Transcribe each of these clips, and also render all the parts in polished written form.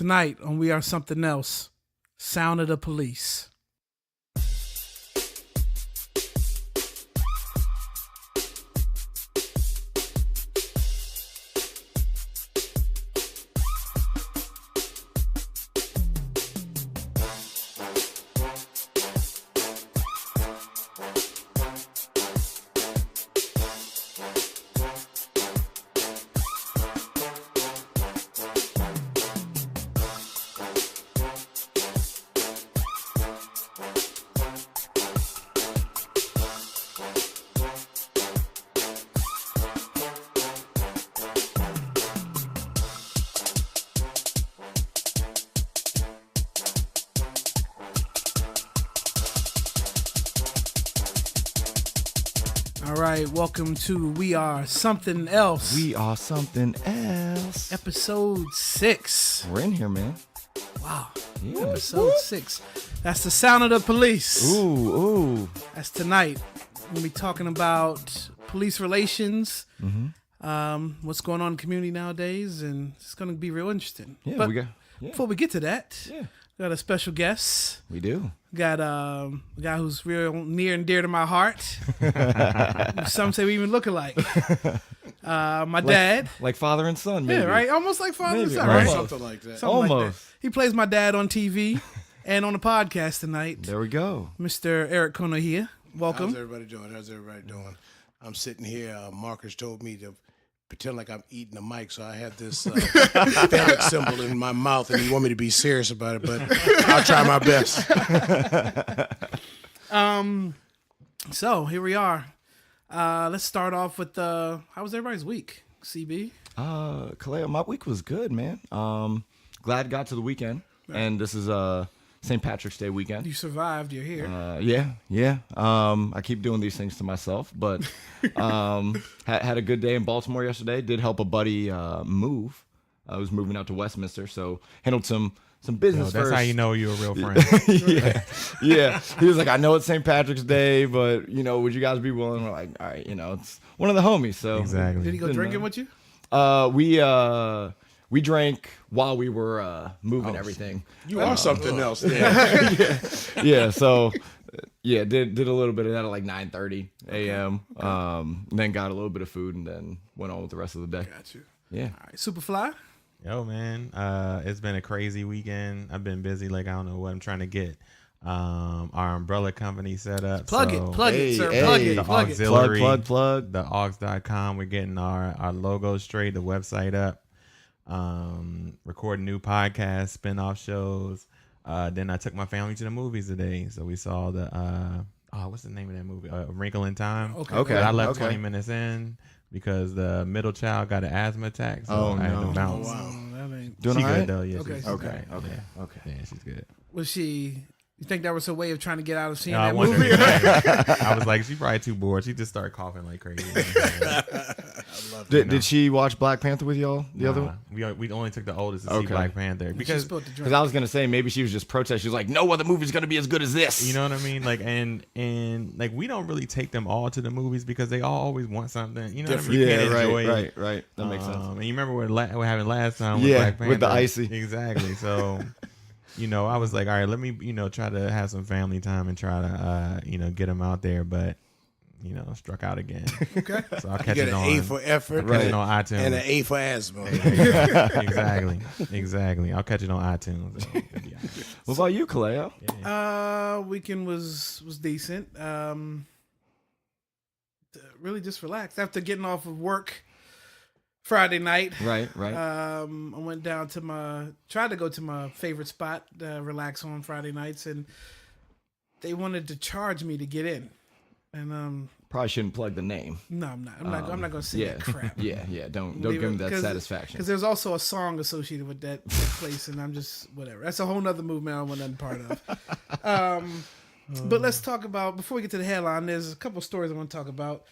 Tonight on We Are Something Else, Sound of the Police. All right, welcome to We Are Something Else. We are something else. Episode 6. We're in here, man. Wow. Yeah. Episode 6. That's the Sound of the Police. Ooh. That's tonight. We're going to be talking about police relations, what's going on in the community nowadays, and it's going to be real interesting. Yeah, but yeah. before we get to that, we got a special guest. We do. Got a guy who's real near and dear to my heart. Some say we even look alike. My dad. Like father and son, maybe. Yeah, right? Almost like father and son, right? right? Something like that. Something like Almost. that. He plays my dad on TV and on the podcast tonight. There we go. Mr. Eric Konohia. Welcome. How's everybody doing? I'm sitting here. Marcus told me to pretend like I'm eating a mic, so I have this phallic symbol in my mouth, and you want me to be serious about it, but I'll try my best. So here we are. Let's start off with how was everybody's week? CB? Kaleo, my week was good, man. Glad got to the weekend, and this is St. Patrick's Day weekend. You survived. You're here. Yeah. I keep doing these things to myself, but had a good day in Baltimore yesterday. Did help a buddy move. I was moving out to Westminster, so handled some business That's first. how you know you're a real friend. yeah. He was like, I know it's St. Patrick's Day, but would you guys be willing? We're like, all right, it's one of the homies. So Exactly. Did he go drinking with you? We drank while we were moving everything. You are something else there. Yeah. So did a little bit of that at like 9:30 a.m. Then got a little bit of food and then went on with the rest of the day. Got you. Yeah. All right. Superfly? Yo, man, it's been a crazy weekend. I've been busy. Like, I don't know what I'm trying to get our umbrella company set up. Plug it, sir. Hey. Plug it. The Plug it. auxiliary, Plug. the aux.com. We're getting our logo straight, the website up, recording new podcasts, spinoff shows. Then I took my family to the movies today. So we saw what's the name of that movie? Wrinkle in Time. Okay. But I left 20 minutes in because the middle child got an asthma attack. So I had to bounce. Oh, wow. That ain't... Doing She all right? good though. Yeah. Okay. she's Okay. good. Okay. Yeah. Okay. Yeah, she's good. Was she... You think that was her way of trying to get out of seeing I that wondered. movie? I was like, she's probably too bored. She just started coughing like crazy. Did she watch Black Panther with y'all the other one? We only took the oldest to see Okay. Black Panther because Spilled the drink. Because I was gonna say maybe she was just protesting. She was like, "No other movie's gonna be as good as this." you know what I mean. Like and like we don't really take them all to the movies because they all always want something. You know what I mean? You can't enjoy it. Right. That makes sense. And you remember what happened last time with Yeah, Black Panther? with the icy. Exactly. So. I was like, all right, let me, try to have some family time and try to, get them out there. But, struck out again. Okay. So I'll You catch get it an on. A for effort Catch it on iTunes. and an A for asthma. Exactly. I'll catch it on iTunes. What about you, Kaleo? Weekend was decent. Really just relaxed after getting off of work Friday night. Right. I went down to tried to go to my favorite spot, relax on Friday nights, and they wanted to charge me to get in. And Probably shouldn't plug the name. no, I'm not. I'm not going to say that crap. Yeah. Don't Leave give him it, that 'cause- satisfaction. Because there's also a song associated with that place, and I'm just whatever. That's a whole nother movement I don't want nothing part of. But let's talk about, before we get to the headline, there's a couple stories I want to talk about.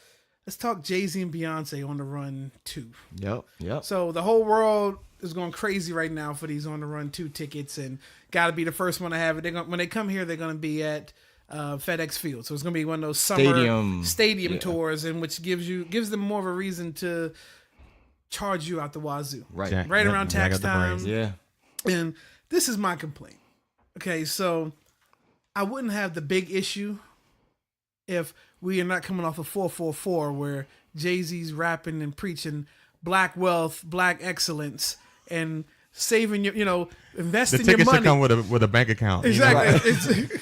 Let's talk Jay-Z and Beyonce on the Run 2. Yep. So the whole world is going crazy right now for these On the Run 2 tickets, and got to be the first one to have it. When they come here, they're going to be at FedEx Field. So it's going to be one of those summer stadium tours, in which gives them more of a reason to charge you out the wazoo. Right. Jack- Right Jack- around Jack tax up the time. price. Yeah. And this is my complaint. Okay, so I wouldn't have the big issue if we are not coming off of 444 where Jay-Z's rapping and preaching black wealth, black excellence, and saving your, investing The your ticket money. should come with a bank account. Exactly.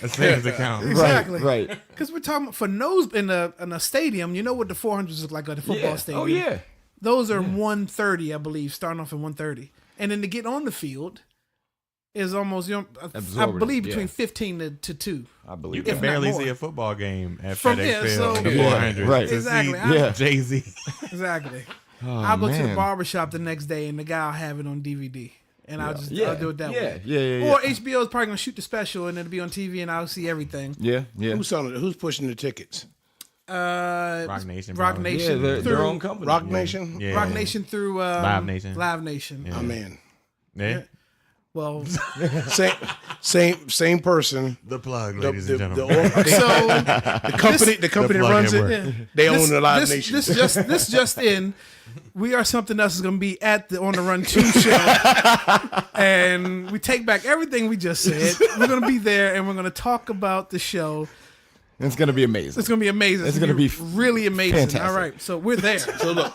A savings account. Exactly. Right. Because we're talking for nose in a stadium. You know what the 400s look like at the football stadium. Oh yeah. Those are 130, I believe, starting off at 130, and then to get on the field is almost I Absorbent, believe between yeah. 15 to 2. I believe You that. can barely more. see a football game at From- FedEx yeah, Field so- in the Yeah, 400. right. Exactly. Yeah. Jay-Z. Exactly. Oh, I'll go to the man. barbershop the next day, and the guy will have it on DVD, and I'll do it that way. Yeah. Or HBO is probably gonna shoot the special, and it'll be on TV, and I'll see everything. Yeah. Who's pushing the tickets? Rock Nation. Rock probably. Yeah, Nation, their through own company. Rock Nation? Yeah. Rock Nation through Live Nation. Live Nation. I'm in. Yeah. Well, Same person. The plug, The, ladies the, and the, gentlemen. the company that plug runs network. it, they own the Live Nation. This just in. We Are Something Else is going to be at the On the Run 2 show. And we take back everything we just said. We're going to be there and we're going to talk about the show. It's gonna be amazing. It's going to be amazing. It's gonna be really amazing. fantastic. All right. So we're there. So look,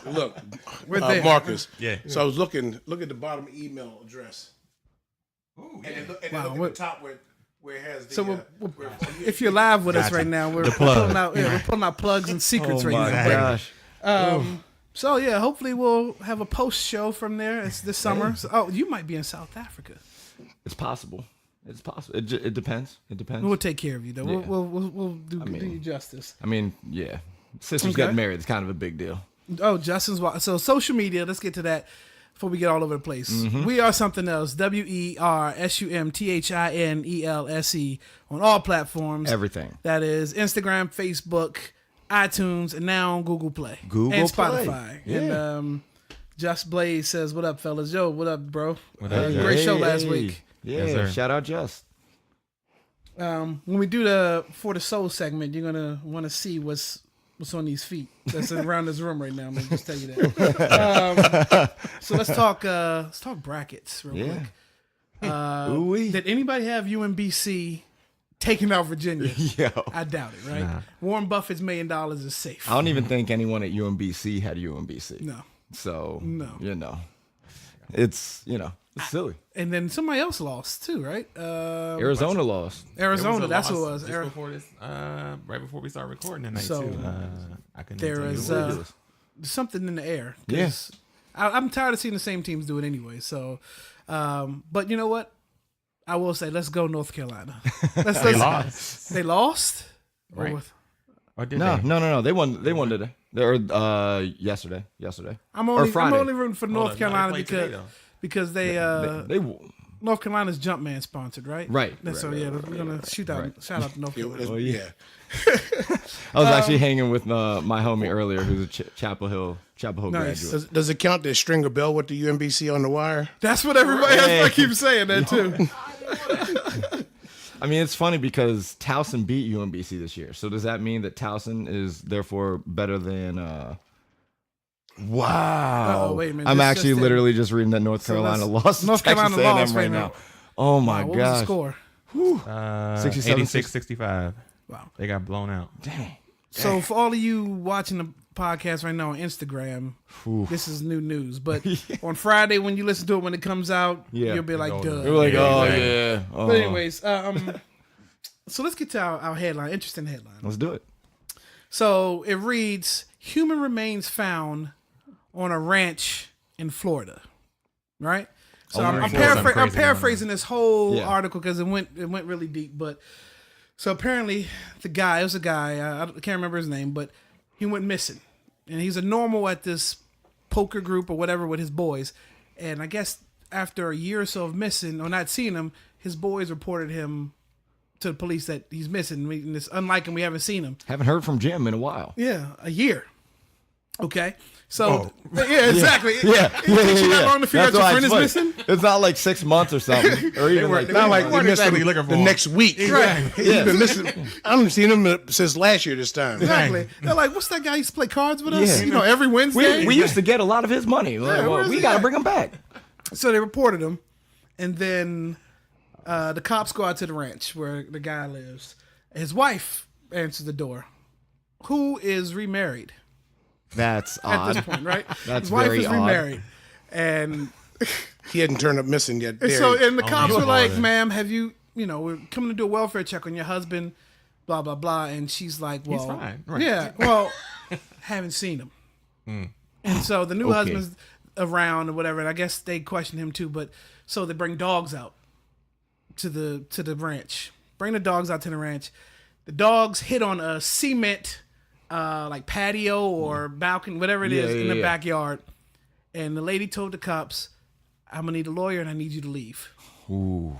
We're there. Marcus. Yeah. So I was look at the bottom email address. And then look at the top where it has the. So if you're live with us Gotcha. right now, we're plug. pulling out plugs and secrets Oh right my now. gosh. So yeah, hopefully we'll have a post show from there. It's this summer. So, you might be in South Africa. It's possible. It's possible. It depends. It depends. We'll take care of you though. Yeah. We'll do you justice. I mean, yeah. Sisters Okay. getting married. It's kind of a big deal. Oh, Justin's so social media. Let's get to that before we get all over the place. Mm-hmm. We Are Something Else. WERSUMTHINELSE on all platforms. Everything. That is Instagram, Facebook, iTunes, and now on Google Play. Google and Play. Spotify. Yeah. And Just Blaze says, "What up, fellas? Yo, what up, bro? What up, Just? Great show Hey, last hey. week." Yeah. Yes, sir. Shout out Just. When we do for the soul segment, you're gonna want to see what's on these feet that's around this room right now. I'm gonna just tell you that. So let's talk brackets real Yeah. quick. Ooh-wee. Did anybody have UMBC taking out Virginia? Yo. I doubt it. Right? Nah. Warren Buffett's $1 million is safe. I don't even think anyone at UMBC had UMBC. No. So, No. it's silly. And then somebody else lost too, right? Arizona lost. Arizona. There That's was who a it was. loss just before this, right before we start recording tonight So, too. I couldn't there tell you is, what it is. something in the air. Yeah. 'Cause I'm tired of seeing the same teams do it anyway. So, but you know what? I will say, let's go North Carolina. They lost, They lost. right? Or Or did No, they? no. They won today. Or yesterday. I'm Or Friday. only rooting for North Hold on, no, Carolina they played today, because they They North Carolina's Jumpman sponsored, right? Right, So right, yeah, right, we're gonna shout out to North Carolina. Oh, yeah. Yeah. I was actually hanging with my homie earlier, who's a Chapel Hill Nice. graduate. Does it count to string a bell with the UMBC on the wire? That's what everybody. That's what I keep saying that too. I mean, it's funny because Towson beat UMBC this year. So does that mean that Towson is therefore better than? Wow. Oh, wait a minute. I'm This actually just in. literally just reading that North Carolina lost. to North Texas Carolina A&M lost right right now. now. Oh my What was the gosh. score? 86-65. Wow. They got blown out. Dang. So for all of you watching the podcast right now on Instagram, this is new news. But on Friday when you listen to it when it comes out, Yeah. you'll be like, Golden. duh. We're like, Yeah, oh exactly. yeah. Oh. But anyways, so let's get to our headline. Interesting headline. Let's do it. So it reads: human remains found on a ranch in Florida. Right. So I'm Florida. Something crazy going paraphrasing this whole Yeah. article because it went really deep. But so apparently it was a guy. I can't remember his name, but he went missing, and he's a normal at this poker group or whatever with his boys. And I guess after a year or so of missing or not seeing him, his boys reported him to the police that he's missing. And it's unlike him. We haven't seen him. Haven't heard from Jim in a while. Yeah, a year. Okay. So, yeah, exactly. Yeah. It takes you that long to figure out That's your why friend is it's missing? funny. It's not like 6 months or something, or even like Not like They they weren't missed exactly him looking for the him. next week. Right. He's been missing. I haven't seen him since last year this time. Exactly. They're like, what's that guy who used to play cards with us? Yeah. You know, every Wednesday? we used to get a lot of his money. Like, Yeah, well, where's we he got to at? bring him back. So they reported him. And then the cops go out to the ranch where the guy lives. His wife answers the door, who is remarried That's at odd. this point, right? That's His wife very is odd. remarried. And He hadn't turned up missing yet. There so, he- and the cops were like, father. ma'am, have you, we're coming to do a welfare check on your husband, blah, blah, blah. And she's like, well, He's fine. Right. yeah, well, haven't seen him. And so the new Okay. husband's around or whatever, and I guess they question him too, but so they bring dogs out to the ranch. Bring the dogs out to the ranch. The dogs hit on a cement like patio or balcony, whatever it is, in the backyard. And the lady told the cops, I'm gonna need a lawyer and I need you to leave. Ooh.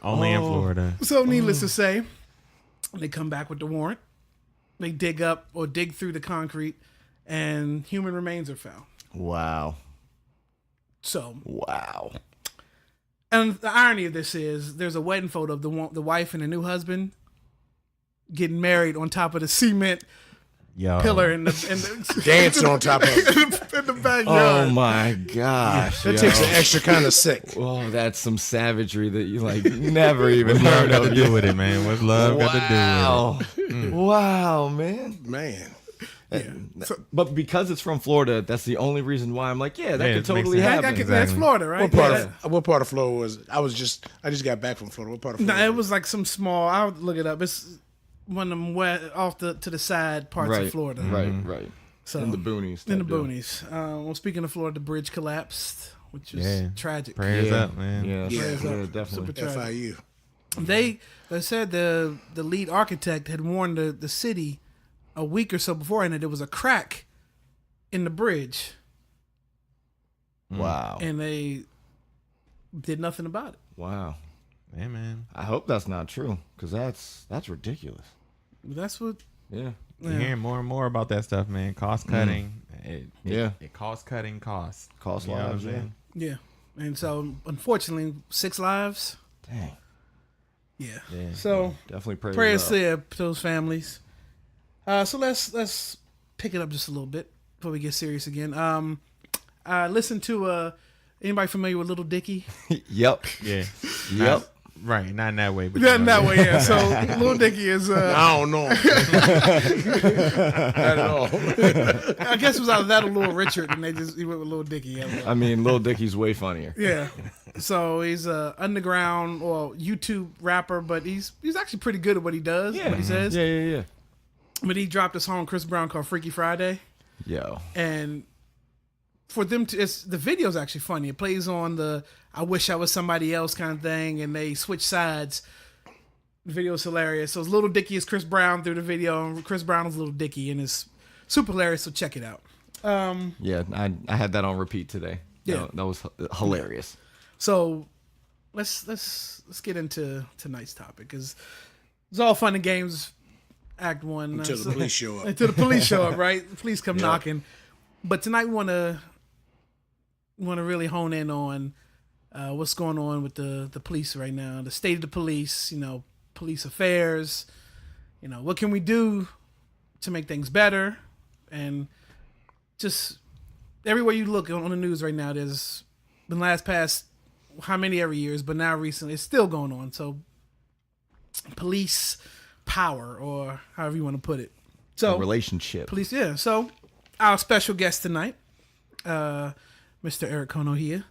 Only in Florida. So needless to say, they come back with the warrant. They dig up or dig through the concrete and human remains are found. Wow. So, Wow. and the irony of this is there's a wedding photo of the wife and the new husband getting married on top of the cement Yo. pillar in the dancing on top of it. in the backyard. Oh my gosh. That yo. takes an extra kind of sick. Oh, that's some savagery that you like never even What's love heard got of. to do with it, man? What's love got to do with it? Wow. Wow, man. Man. But because it's from Florida, that's the only reason why I'm like, yeah, that Yeah, could it makes totally sense. That's happen. Exactly. Florida, right? What part of Florida was it? I just got back from Florida. What part of No, Florida? it was like some small. I'll look it up. It's one of them off to the side parts Right, of Florida. right. So In the boonies. in the type deal. boonies. Well, speaking of Florida, the bridge collapsed, which is Yeah. tragic. Prayers Yeah, up, man. Yeah, Yeah. yeah, definitely. Super tragic. FIU. They said the lead architect had warned the city a week or so beforehand that there was a crack in the bridge, Wow. and they did nothing about it. Wow. Yeah, man. I hope that's not true, because that's ridiculous. That's what. Yeah. You're hearing more and more about that stuff, man. Cost cutting. Yeah. It cost cutting costs. Cost You know what I'm lives, yeah. saying? Yeah, and so unfortunately, 6 lives. Dang. Yeah. Yeah. So Definitely prayers up. to those families. So let's pick it up just a little bit before we get serious again. I listened to anybody familiar with Little Dicky? Yep. Yeah. Yep. Right. Not in that way. But Yeah, you know, that way. Yeah. So Little Dicky is. I don't know. Not at all. I guess it was either that or Little Richard, and he went with Little Dicky. Yeah. I mean, Lil Dicky's way funnier. Yeah. So he's a underground or YouTube rapper, but he's actually pretty good at what he does, what he says. Yeah. But he dropped a song Chris Brown called Freaky Friday, Yo. and for them to, the video's actually funny. It plays on the "I wish I was somebody else" kind of thing, and they switch sides. The video's hilarious. So it's Little Dicky is Chris Brown through the video, and Chris Brown is Little Dicky, and it's super hilarious. So check it out. Yeah, I had that on repeat today. Yeah. That was hilarious. So let's get into tonight's topic, because it's all fun and games. Act 1 Until the police show up. Until the police show up, right? The police come knocking. But tonight we want to really hone in on what's going on with the police right now, the state of the police, police affairs, what can we do to make things better, and just everywhere you look on the news right now, there's been past how many every years, but now recently it's still going on. So police power, or however you want to put it. So Relationship. police, yeah. So our special guest tonight, Mr. Eric Konohia,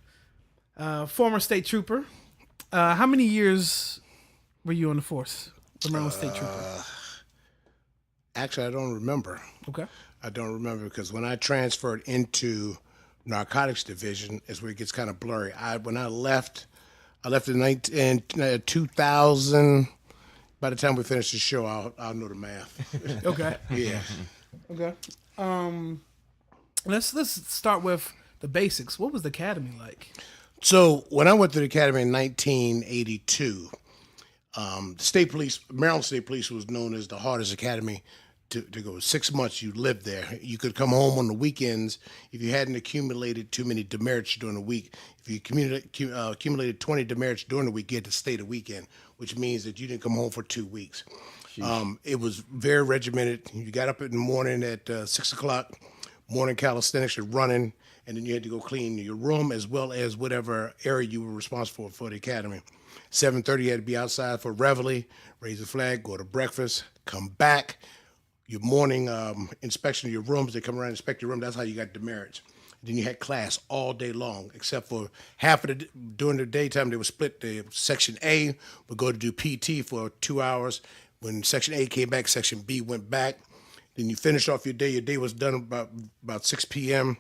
former state trooper. How many years were you on the force, the Maryland State Trooper? Actually, I don't remember. Okay. I don't remember because when I transferred into narcotics division is where it gets kind of blurry. When I left in 2000. By the time we finish the show, I'll know the math. Okay. Yeah. Okay. Let's start with the basics. What was the academy like? So when I went to the academy in 1982, the state police, Maryland State Police, was known as the hardest academy to go. 6 months you lived there. You could come home on the weekends if you hadn't accumulated too many demerits during the week. If you accumulated 20 demerits during the week, you had to stay the weekend, which means that you didn't come home for 2 weeks. It was very regimented. You got up in the morning at 6 o'clock, morning calisthenics, you're running. and then you had to go clean your room as well as whatever area you were responsible for the academy. 7:30 you had to be outside for reveille, raise the flag, go to breakfast, come back. Your morning inspection of your rooms, they come around and inspect your room. That's how you got demerits. Then you had class all day long, except for half of during the daytime, they would split. The Section A would go to do PT for 2 hours. When Section A came back, Section B went back. Then you finished off your day. Your day was done about 6 p.m.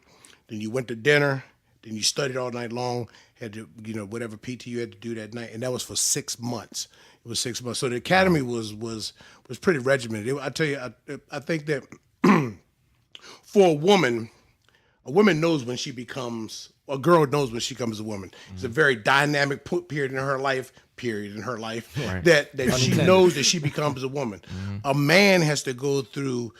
Then you went to dinner. Then you studied all night long, had to, whatever PT you had to do that night. And that was for 6 months. It was 6 months. So the academy was pretty regimented. I tell you, I think that for a woman knows when she becomes, a girl knows when she becomes a woman. Mm-hmm. It's a very dynamic period in her life, right. that she knows that she becomes a woman. Mm-hmm. A man has to go through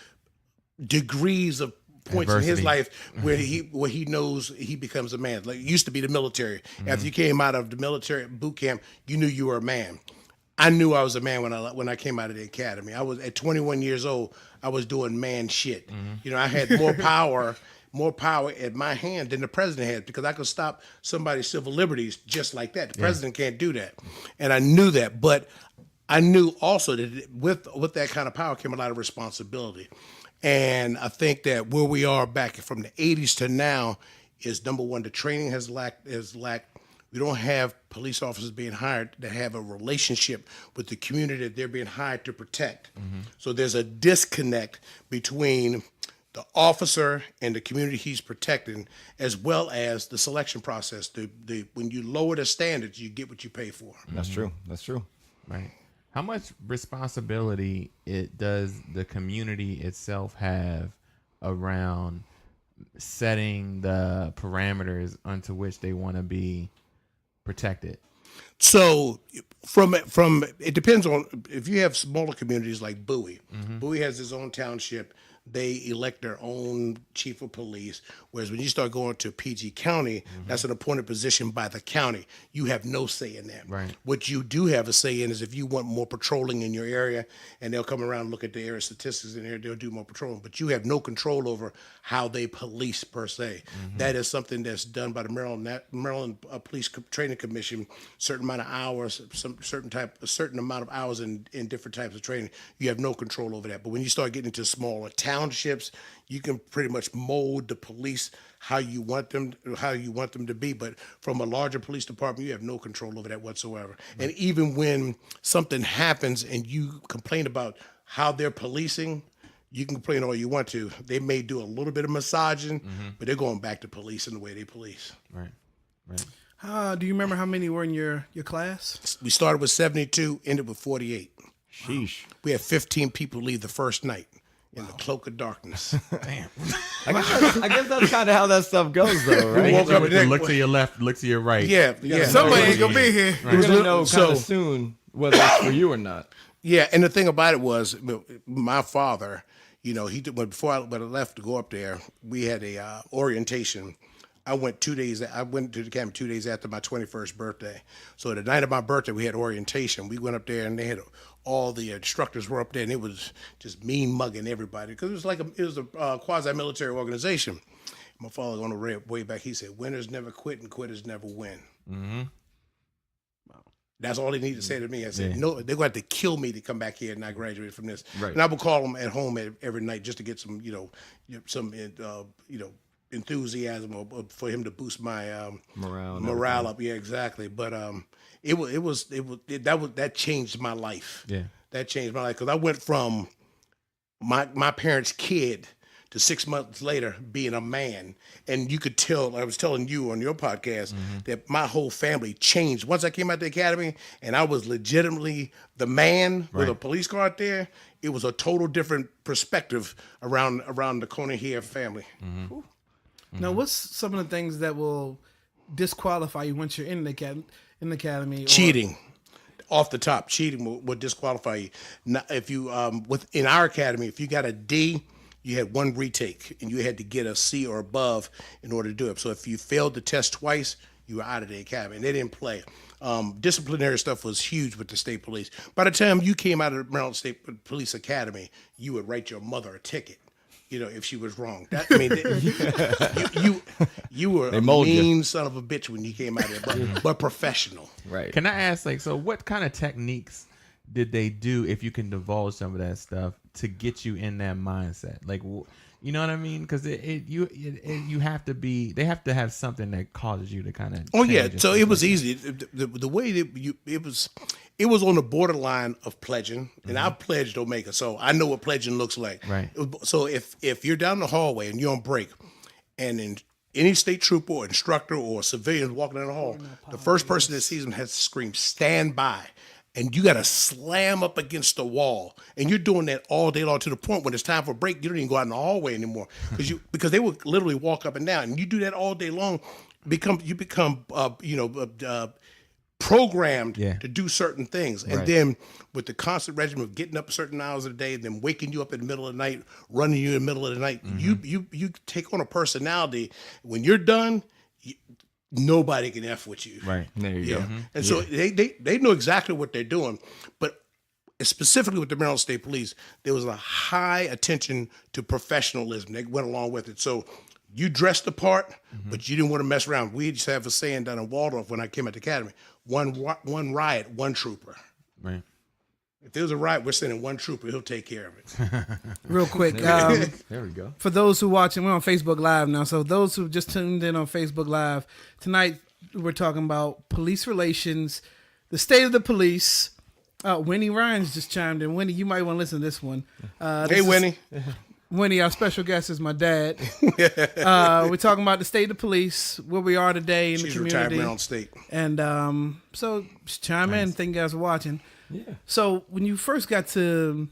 degrees of points in his life where he knows he becomes a man. Like it used to be the military. Mm-hmm. After you came out of the military boot camp, you knew you were a man. I knew I was a man when I came out of the academy. I was at 21 years old. I was doing man shit. Mm-hmm. I had more power at my hand than the president had because I could stop somebody's civil liberties just like that. The president can't do that, and I knew that. But I knew also that with that kind of power came a lot of responsibility. And I think that where we are back from the 80s to now is, number one, the training has lacked. We don't have police officers being hired that have a relationship with the community that they're being hired to protect. Mm-hmm. So there's a disconnect between the officer and the community he's protecting, as well as the selection process. When you lower the standards, you get what you pay for. That's true. That's true. Right. How much responsibility does the community itself have around setting the parameters unto which they want to be protected? So from it depends on if you have smaller communities like Bowie. Mm-hmm. Bowie has its own township. They elect their own chief of police. Whereas when you start going to PG County, mm-hmm. that's an appointed position by the county. You have no say in that. Right. What you do have a say in is if you want more patrolling in your area, and they'll come around and look at the area statistics in there, they'll do more patrolling. But you have no control over how they police per se. Mm-hmm. That is something that's done by the Maryland Police Training Commission. Certain amount of hours, a certain amount of hours in different types of training. You have no control over that. But when you start getting into smaller townships, you can pretty much mold the police how you want them to be. But from a larger police department, you have no control over that whatsoever. Right. And even when something happens and you complain about how they're policing, you can complain all you want to. They may do a little bit of massaging, mm-hmm. but they're going back to policing the way they police. Right. Do you remember how many were in your class? We started with 72, ended with 48. Sheesh. We had 15 people leave the first night. In the cloak of darkness. Damn. I guess that's kind of how that stuff goes, though, right? Look to your left, look to your right. Yeah. Somebody ain't gonna be here. Right. We're gonna know kind of soon whether it's for you or not. Yeah, and the thing about it was, my father, he did. Before I left to go up there, we had a orientation. I went to the camp 2 days after my 21st birthday. So the night of my birthday, we had orientation. We went up there, and they had all the instructors were up there, and it was just mean mugging everybody because it was a quasi-military organization. My father on the way back, he said, "Winners never quit, and quitters never win." Mm-hmm. That's all he needed to say to me. I said, "No, they're going to have to kill me to come back here and I graduate from this." Right. And I would call them at home every night just to get some, enthusiasm or for him to boost my morale up. Yeah, exactly. But that changed my life. Yeah, that changed my life because I went from my parents' kid to 6 months later being a man, and you could tell. I was telling you on your podcast mm-hmm. that my whole family changed once I came out the academy, and I was legitimately the man with a police car out there. It was a total different perspective around the Konohia family. Mm-hmm. Now, what's some of the things that will disqualify you once you're in the academy? Cheating. Off the top, cheating would disqualify you. Now, if you in our academy, if you got a D, you had one retake, and you had to get a C or above in order to do it. So if you failed the test twice, you were out of the academy, and they didn't play. Disciplinary stuff was huge with the state police. By the time you came out of the Maryland State Police Academy, you would write your mother a ticket. if she was wrong. That, I mean, you were a mold you. mean son of a bitch when you came out there, but professional. Right. Can I ask, like, so what kind of techniques did they do, if you can divulge some of that stuff, to get you in that mindset? Like, you know what I mean? Because you have to be. They have to have something that causes you to kind of. Oh yeah, so it was easy. The way that it was on the borderline of pledging, and I pledged Omega, so I know what pledging looks like. Right. So if you're down the hallway and you're on break, and in any state trooper or instructor or civilian walking down the hall, the first person that sees them has to scream, "Stand by." And you got to slam up against the wall, and you're doing that all day long, to the point when it's time for break, you don't even go out in the hallway anymore because they would literally walk up and down, and you do that all day long. You become programmed to do certain things, and then with the constant regimen of getting up certain hours of the day, and then waking you up in the middle of the night, running you in the middle of the night, you take on a personality. When you're done, nobody can F with you. Right. There you go. And so they know exactly what they're doing. But specifically with the Maryland State Police, there was a high attention to professionalism. They went along with it. So you dressed the part, but you didn't want to mess around. We just have a saying down in Waldorf when I came at the academy: one riot, one trooper. Right. If there's a riot, we're sending one trooper. He'll take care of it. Real quick, There we go. for those who watching, we're on Facebook Live now. So those who just tuned in on Facebook Live tonight, we're talking about police relations, the state of the police. Winnie Ryan's just chimed in. Winnie, you might want to listen to this one. Hey, Winnie. Winnie, our special guest is my dad. We're talking about the state of the police, where we are today in She's the retired community. Maryland State. And so just chime in. Thank you guys for watching. Yeah. So when you first got to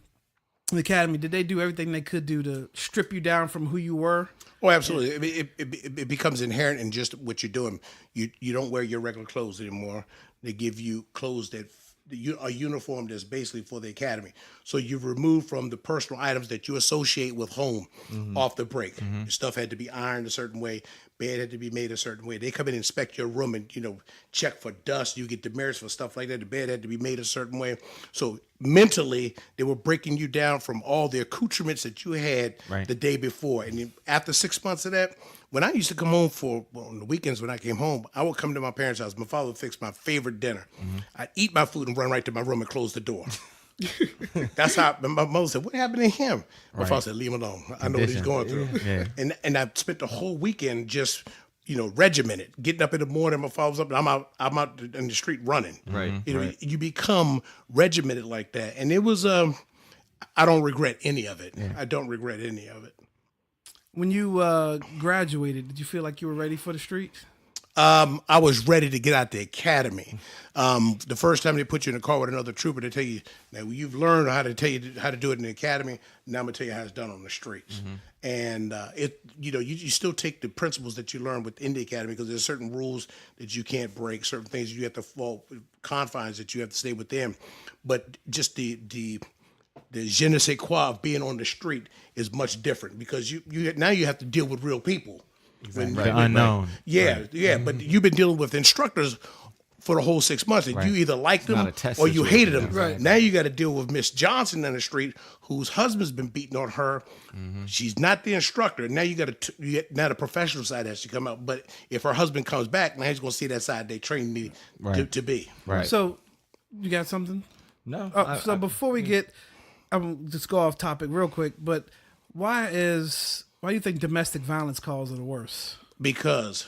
the academy, did they do everything they could do to strip you down from who you were? Oh, absolutely. It becomes inherent in just what you're doing. You don't wear your regular clothes anymore. They give you clothes that a uniform that's basically for the academy. So you've removed from the personal items that you associate with home off the break. Your stuff had to be ironed a certain way. Bed had to be made a certain way. They come in and inspect your room and, check for dust. You get demerits for stuff like that. The bed had to be made a certain way. So mentally, they were breaking you down from all the accoutrements that you had the day before. And then after 6 months of that, when I used to come home on the weekends when I came home, I would come to my parents' house. My father would fix my favorite dinner. I'd eat my food and run right to my room and close the door. That's how my mother said, "What happened to him?" My father said, "Leave him alone. I know what he's going through." Yeah. And I spent the whole weekend just regimented, getting up in the morning. My father was up, and I'm out in the street running. Right. You become regimented like that, and it was. I don't regret any of it. I don't regret any of it. When you graduated, did you feel like you were ready for the streets? I was ready to get out the academy. The first time they put you in a car with another trooper, they tell you, now you've learned how to do it in the academy. Now I'm gonna tell you how it's done on the streets. And you still take the principles that you learn within the academy, because there's certain rules that you can't break, certain things you have to fall, confines that you have to stay within. But just the je ne sais quoi of being on the street is much different, because you now you have to deal with real people. Exactly. The unknown. Yeah, but you've been dealing with instructors for the whole 6 months, and you either liked them not a test or you situation. hated them. Right. Now you got to deal with Miss Johnson in the street, whose husband's been beating on her. She's not the instructor. Now you got now the professional side has to come out. But if her husband comes back, now he's going to see that side they trained me to be. Right. So you got something? No. So before we get, I'm just go off topic real quick, but why do you think domestic violence calls are the worst? Because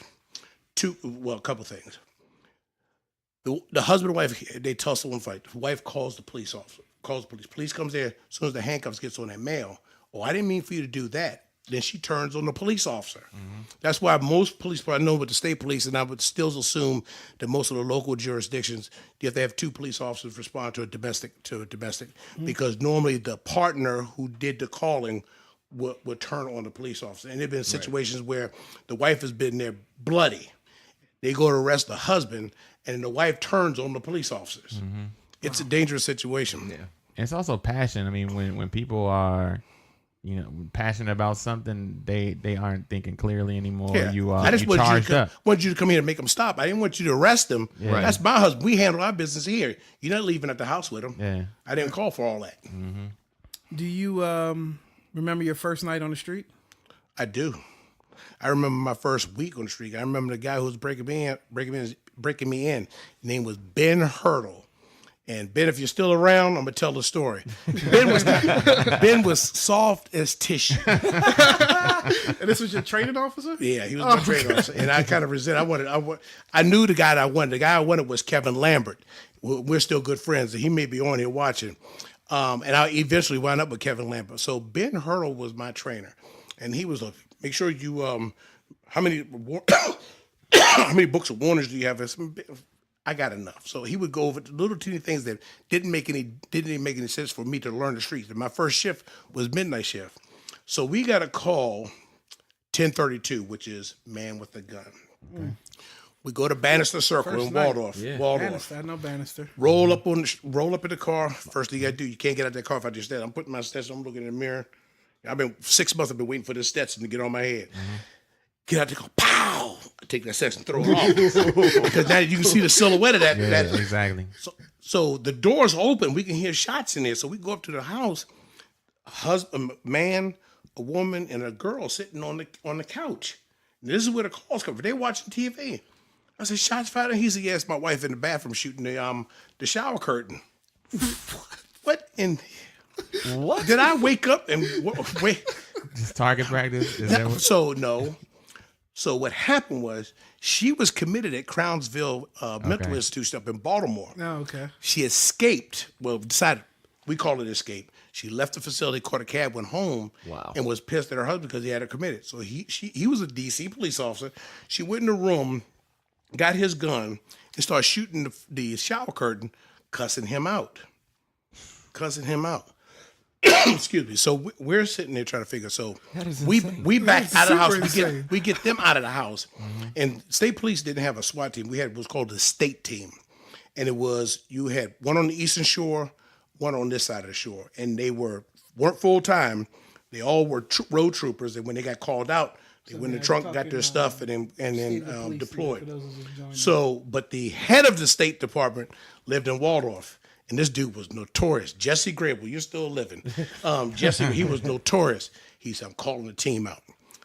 a couple things. The husband and wife, they tussle and fight. The wife calls the police officer, calls the police. Police comes there as soon as the handcuffs gets on that mail. Oh, I didn't mean for you to do that. Then she turns on the police officer. That's why most police, I know with the state police, and I would still assume that most of the local jurisdictions, you have to have two police officers respond to a domestic, because normally the partner who did the calling would turn on the police officer. And there have been situations where the wife has been there bloody. They go to arrest the husband, and the wife turns on the police officers. It's a dangerous situation. Yeah. And it's also passion. I mean, when people are, passionate about something, they aren't thinking clearly anymore. Yeah. You I just charged up. wanted you to come here and make them stop. I didn't want you to arrest them. Yeah. That's my husband. We handle our business here. You're not leaving at the house with him. Yeah. I didn't call for all that. Do you Remember your first night on the street? I do. I remember my first week on the street. I remember the guy who was breaking me in. His name was Ben Hurdle. And Ben, if you're still around, I'm gonna tell the story. Ben was soft as tissue. And this was your training officer? Yeah, he was my training officer, and I kind of resent. I knew the guy that I wanted. The guy I wanted was Kevin Lambert. We're still good friends, and he may be on here watching. And I eventually wound up with Kevin Lambert. So Ben Hurdle was my trainer, and he was like, "Make sure you how many how many books of warners do you have?" I got enough. So he would go over the little teeny things that didn't even make any sense for me to learn the streets. And my first shift was midnight shift. So we got a call 10:32, which is man with a gun. Okay. We go to Bannister Circle in Waldorf. Yeah. Bannister, I know Bannister. Roll up in the car. First thing you gotta do, you can't get out of that car without your Stetson. I'm putting my Stetson, I'm looking in the mirror. I've been 6 months, I've been waiting for this Stetson to get on my head. Mm-hmm. Get out the car, pow! I take that Stetson, throw it off. Because now you can see the silhouette of that. Yeah, exactly. So the door's open. We can hear shots in there. So we go up to the house. A man, a woman, and a girl sitting on the couch. And this is where the calls come from. They're watching TV. I said, shots fired? He said, yes, my wife in the bathroom shooting the shower curtain. What in... What? Did I wake up and wait? Just target practice? No. So what happened was she was committed at Crownsville Mental Institution up in Baltimore. Oh, okay. She escaped. Well, decided, we call it escape. She left the facility, caught a cab, went home, and was pissed at her husband because he had her committed. So he was a D.C. police officer. She went in the room, got his gun, and started shooting the shower curtain, cussing him out. Excuse me. So we're sitting there trying to figure. So we back out of the house. We get them out of the house, and state police didn't have a SWAT team. We had what was called the state team, and it was you had one on the eastern shore, one on this side of the shore, and they weren't full time. They all were road troopers, and when they got called out, they went in the trunk, got their stuff, and then deployed. So, but the head of the State Department lived in Waldorf. And this dude was notorious. Jesse Grable, you're still living. Jesse, he was notorious. He said, I'm calling the team out.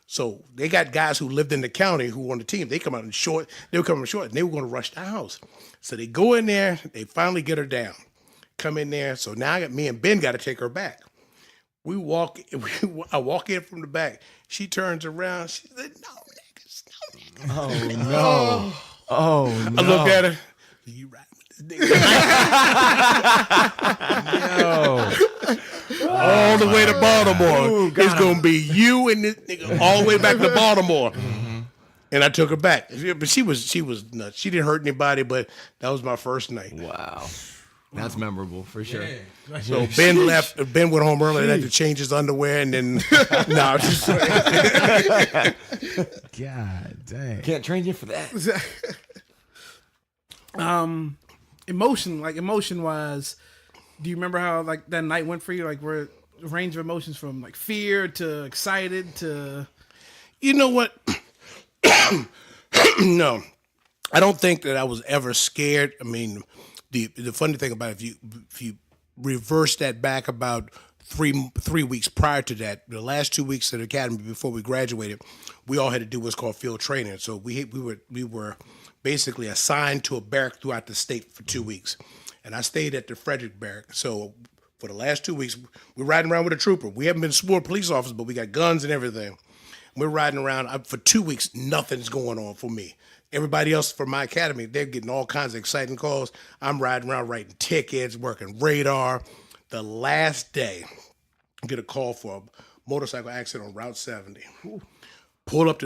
So they got guys who lived in the county who were on the team. They come out in short. They were coming short, and they were going to rush the house. So they go in there. They finally get her down. Come in there. So now me and Ben got to take her back. I walk in from the back. She turns around. She said, no, niggas, no, niggas. Oh, no. Oh, no. I look at her. You right. All the way to Baltimore. Ooh, it's gonna be you and this nigga all the way back to Baltimore. Mm-hmm. And I took her back. But she was nuts. She didn't hurt anybody, but that was my first night. Wow. That's memorable for sure. Yeah. So Ben left. Ben went home early and had to change his underwear, and then God dang. Can't train you for that. Emotion wise, do you remember how like that night went for you? Like where the range of emotions from like fear to excited to... You know what? No, I don't think that I was ever scared. I mean, the funny thing about it, if you reverse that back about three weeks prior to that, the last 2 weeks at the academy before we graduated, we all had to do what's called field training. So we were basically assigned to a barrack throughout the state for 2 weeks. And I stayed at the Frederick barrack. So for the last 2 weeks, we're riding around with a trooper. We haven't been sworn police officers, but we got guns and everything. We're riding around. For 2 weeks, nothing's going on for me. Everybody else from my academy, they're getting all kinds of exciting calls. I'm riding around writing tickets, working radar. The last day, I get a call for a motorcycle accident on Route 70. Ooh. Pull up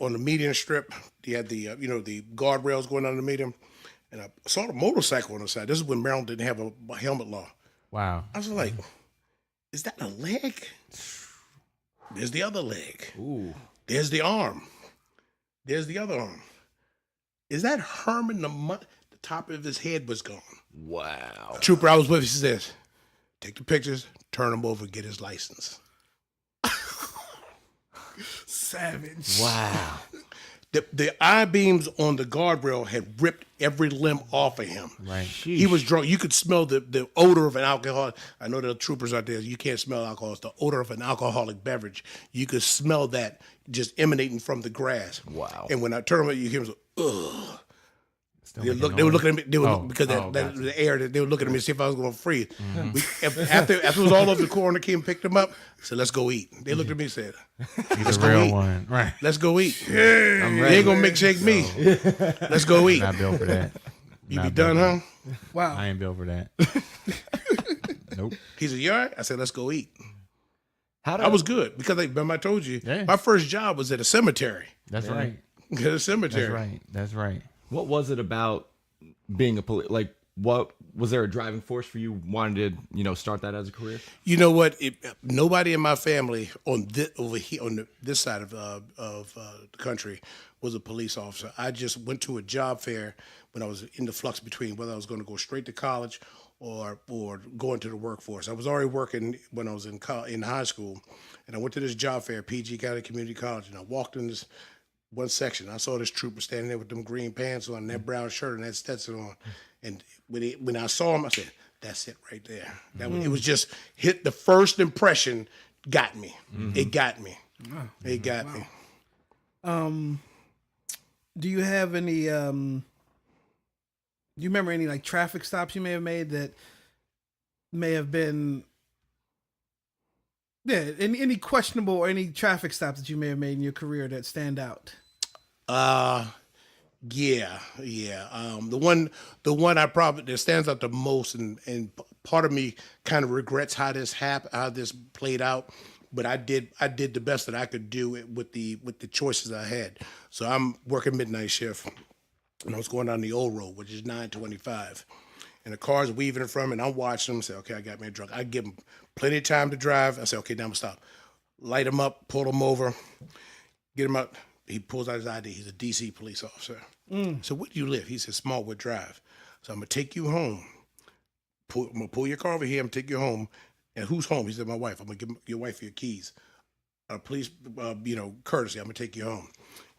on the median strip. You had the the guardrails going on the median, and I saw the motorcycle on the side. This is when Maryland didn't have a helmet law. Wow! I was like, "Is that a leg? There's the other leg. Ooh! There's the arm. There's the other arm. Is that Herman? The top of his head was gone. Wow! The trooper I was with, he says, "Take the pictures, turn him over, get his license." Savage. Wow. The I-beams on the guardrail had ripped every limb off of him. Right. He was drunk. You could smell the odor of an alcohol. I know there are troopers out there. You can't smell alcohol. It's the odor of an alcoholic beverage. You could smell that just emanating from the grass. Wow. And when I turned around, you hear him say, ugh. Still They making were noise? looking at me. They were because gotcha. the air. They were looking at me to see if I was going to freeze. After it was all over, the coroner came and picked him up. Said, "Let's go eat." They looked at me and said, He's a go real eat. one. Right. "Let's go eat." I'm They ready. ain't gonna make shake me. Let's go eat. Not built for that. You Not be built done, for huh? that. Wow. I ain't built for that. Nope. He said, "You all right?" I said, "Let's go eat." How I was good because remember I told you Yeah. my first job was at a cemetery. That's right. At a cemetery. That's right. That's right. What was it about being a police? Like, what was there a driving force for you wanting to, start that as a career? You know what? Nobody in my family on this over here on this side of the country was a police officer. I just went to a job fair when I was in the flux between whether I was going to go straight to college or go into the workforce. I was already working when I was in high school, and I went to this job fair, PG County Community College, and I walked in this one section. I saw this trooper standing there with them green pants on and that brown shirt and that Stetson on. And when I saw him, I said, "That's it right there." It was just hit. The first impression got me. It got me. It got me. Do you have any? Do you remember any like traffic stops you may have made that may have been? Yeah, any questionable or any traffic stops that you may have made in your career that stand out? Yeah. The one I probably that stands out the most, and part of me kind of regrets how this played out, but I did the best that I could do with the choices I had. So I'm working midnight shift, and I was going down the old road, which is 925. And the car's weaving in front of me, and I'm watching them. Say, "Okay, I got me a drunk." I give them plenty of time to drive. I say, "Okay, now I'm gonna stop." Light him up, pull him over, get him up. He pulls out his ID. He's a DC police officer. So where do you live? He said, Smallwood Drive. So I'm gonna take you home. I'm gonna pull your car over here. I'm gonna take you home. And who's home? He said, "My wife." I'm gonna give your wife your keys. Police, courtesy. I'm gonna take you home.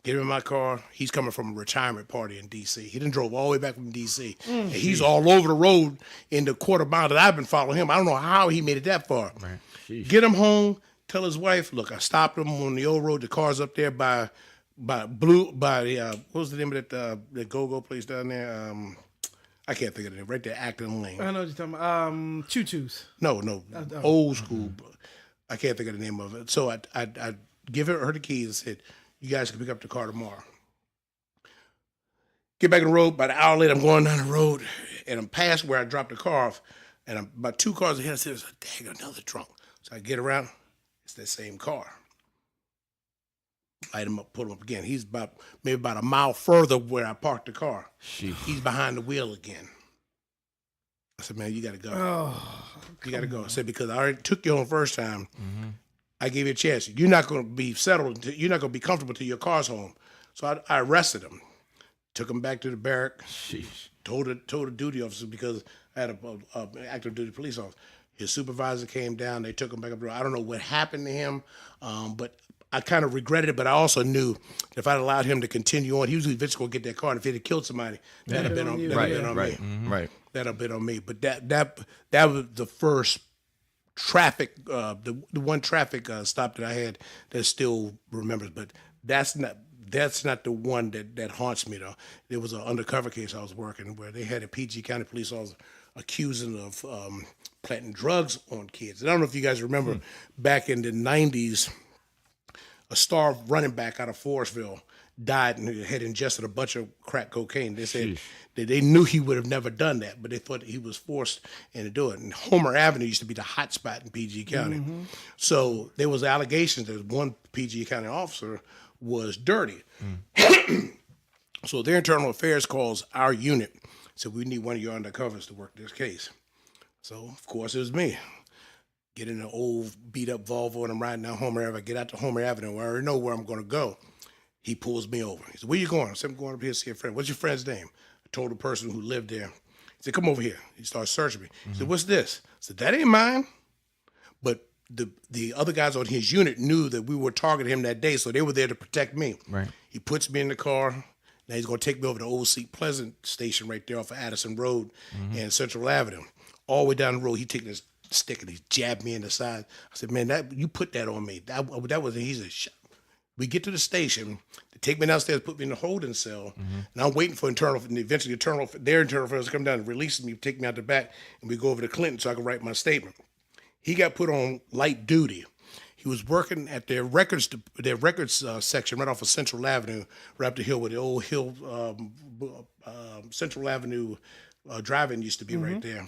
Get him in my car. He's coming from a retirement party in D.C. He done drove all the way back from D.C. And he's all over the road in the quarter mile that I've been following him. I don't know how he made it that far. Right. Sheesh. Get him home. Tell his wife, "Look, I stopped him on the old road. The car's up there by what was the name of that go-go place down there? I can't think of it. Right there, Acton Lane. I know what you're talking about. Choo-choos. No, old school. I can't think of the name of it. So I give her the keys and said, "You guys can pick up the car tomorrow." Get back on the road. About an hour later, I'm going down the road, and I'm past where I dropped the car off, and I'm about 2 cars ahead. I said, "Dang, another trunk." So I get around. It's that same car. Light him up, pull him up again. He's maybe about a mile further where I parked the car. Sheesh. He's behind the wheel again. I said, "Man, you got to go. You got to go." I said, "Because I already took you on first time. I gave you a chance. You're not going to be settled. You're not going to be comfortable till your car's home." So I arrested him, took him back to the barrack. Sheesh. Told the duty officer because I had an active duty police officer. His supervisor came down. They took him back up. I don't know what happened to him, but I kind of regretted it. But I also knew that if I'd allowed him to continue on, he was eventually going to get that car. And if he'd have killed somebody, that'd have been on me. Right. Right. That'd have been on me. But that was the first traffic, the one traffic stop that I had that still remembers. But that's not the one that haunts me though. There was an undercover case I was working where they had a PG County police officer accusing of planting drugs on kids. And I don't know if you guys remember back in the 90s, a star running back out of Forestville died and had ingested a bunch of crack cocaine. They said that they knew he would have never done that, but they thought he was forced into doing it. And Homer Avenue used to be the hot spot in PG County. So there was allegations that one PG County officer was dirty. So their internal affairs calls our unit, said, "We need one of your undercovers to work this case." So, of course, it was me. Get in an old beat-up Volvo, and I'm riding down Homer Avenue. I get out to Homer Avenue. I already know where I'm going to go. He pulls me over. He said, "Where you going?" I said, "I'm going up here to see a friend." "What's your friend's name?" I told the person who lived there. He said, "Come over here." He started searching me. He said, "What's this?" I said, "That ain't mine." But the other guys on his unit knew that we were targeting him that day, so they were there to protect me. Right. He puts me in the car. Now he's going to take me over to Old Seat Pleasant station right there off of Addison Road and Central Avenue. All the way down the road, he took this stick and he jabbed me in the side. I said, man, you put that on me. That wasn't, he said, we get to the station, they take me downstairs, put me in the holding cell, and I'm waiting for eventually their internal affairs to come down and release me, take me out the back, and we go over to Clinton so I can write my statement. He got put on light duty. He was working at their records section right off of Central Avenue, right up the hill where the old Central Avenue drive-in used to be right there.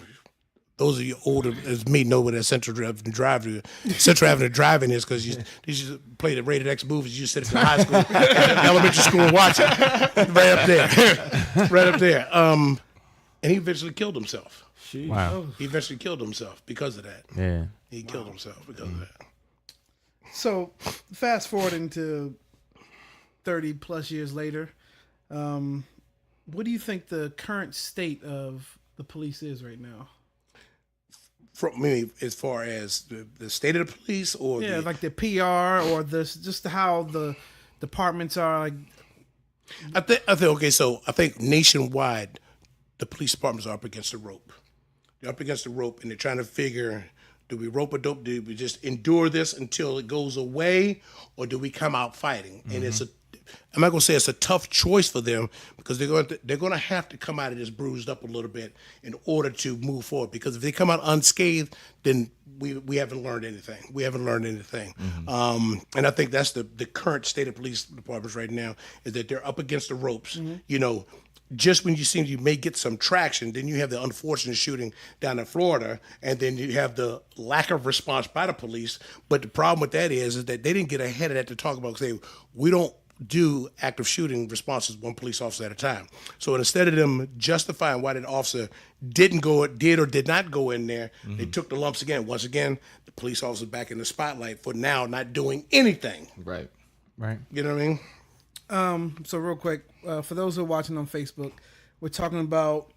Those of you older as me know what that Central Avenue drive-in is, because you used to play the Rated X movies. You sit at the high school, elementary school, and watch it right up there, right up there. And he eventually killed himself. Wow. He eventually killed himself because of that. Yeah. He killed himself because of that. So, fast forwarding to 30 plus years later, what do you think the current state of the police is right now? From me, as far as the state of the police, or like the PR or just how the departments are. Like, I think okay. So I think nationwide, the police departments are up against the rope. They're up against the rope, and they're trying to figure: do we rope a dope? Do we just endure this until it goes away, or do we come out fighting? And I'm not gonna say it's a tough choice for them, because they're going to have to come out of this bruised up a little bit in order to move forward. Because if they come out unscathed, then we haven't learned anything. We haven't learned anything. And I think that's the current state of police departments right now, is that they're up against the ropes. You know, just when you seem you may get some traction, then you have the unfortunate shooting down in Florida, and then you have the lack of response by the police. But the problem with that is that they didn't get ahead of that to talk about, say, we don't do active shooting responses one police officer at a time. So instead of them justifying why that officer did or did not go in there, they took the lumps again. Once again, the police officer back in the spotlight for now not doing anything. Right. You know what I mean? So real quick, for those who are watching on Facebook, we're talking about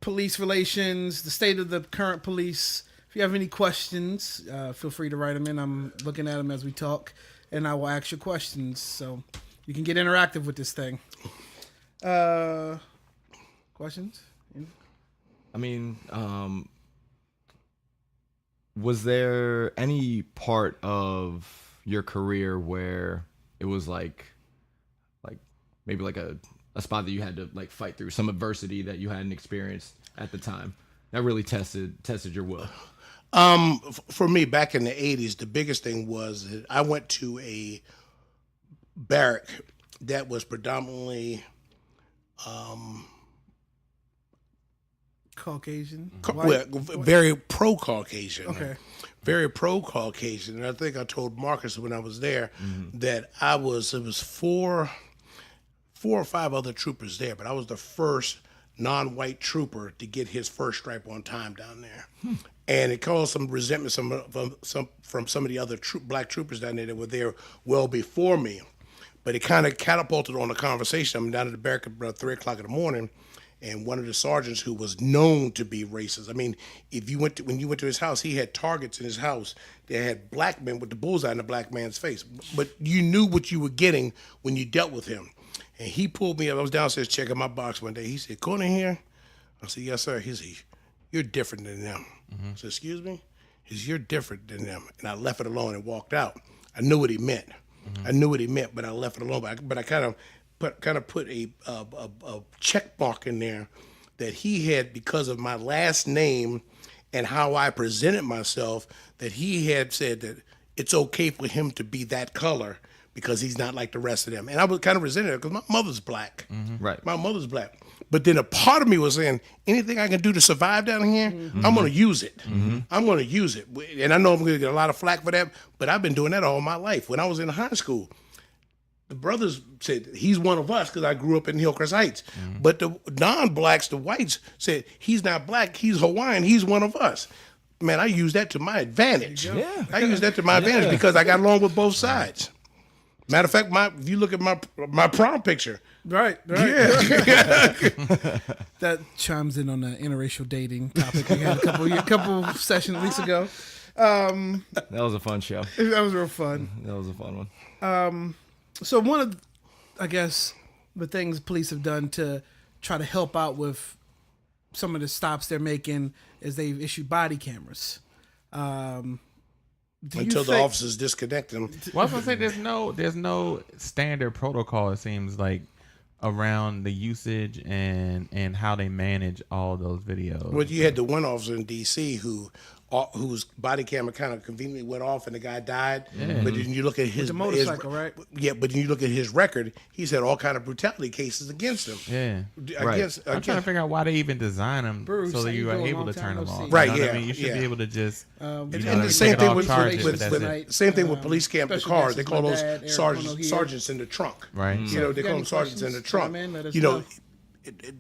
police relations, the state of the current police. If you have any questions, feel free to write them in. I'm looking at them as we talk, and I will ask your questions. So you can get interactive with this thing. Questions? I mean, was there any part of your career where it was like maybe like a spot that you had to like fight through, some adversity that you hadn't experienced at the time that really tested your will? For me, back in the 80s, the biggest thing was that I went to a barrack that was predominantly Caucasian? Very pro-Caucasian. Okay. Very pro-Caucasian. And I think I told Marcus when I was there that it was four or five other troopers there, but I was the first non-white trooper to get his first stripe on time down there. And it caused some resentment from some of the other black troopers down there that were there well before me. But it kind of catapulted on a conversation. I'm down at the barrack at about 3 o'clock in the morning, and one of the sergeants who was known to be racist. I mean, when you went to his house, he had targets in his house that had black men with the bullseye in the black man's face. But you knew what you were getting when you dealt with him. And he pulled me up. I was downstairs checking my box one day. He said, "Konohia?" I said, "Yes, sir." He said, "You're different than them." I said, "Excuse me?" He said, "You're different than them." And I left it alone and walked out. I knew what he meant. I knew what he meant, but I left it alone. But I kind of put a check mark in there that he had, because of my last name and how I presented myself, that he had said that it's okay for him to be that color because he's not like the rest of them. And I was kind of resented because my mother's black. Right. My mother's black. But then a part of me was saying, anything I can do to survive down here, I'm going to use it. I'm going to use it. And I know I'm going to get a lot of flack for that, but I've been doing that all my life. When I was in high school, the brothers said, he's one of us because I grew up in Hillcrest Heights. But the non-blacks, the whites, said, he's not black, he's Hawaiian, he's one of us. Man, I use that to my advantage. Yeah. I use that to my advantage because I got along with both sides. Matter of fact, if you look at my prom picture. Right. Yeah. That chimes in on the interracial dating topic we had a couple sessions weeks ago. That was a fun show. That was real fun. That was a fun one. So one of, I guess, the things police have done to try to help out with some of the stops they're making is they've issued body cameras. Until the officers disconnect them. Well, I was gonna say there's no standard protocol. It seems like around the usage and how they manage all those videos. Well, you had the one officer in D.C. whose body camera kind of conveniently went off and the guy died. Yeah. But then you look at his the motorcycle, right? Yeah, but then you look at his record. He's had all kind of brutality cases against him. Yeah. I'm I'm trying to figure out why they even design them Bruce, so that you you are go a able long to time turn no them see. off. Right, You know what yeah, I mean, you should yeah. be able to just. And you the know, same take it thing off with charges, but that's it. tonight. Same thing with police camp. The Special cars guest they is call my those dad, Eric sergeants, Konohia. sergeants in the trunk. Right. You know, they Got call any them sergeants in the questions? trunk. Chime in, let us You know, know.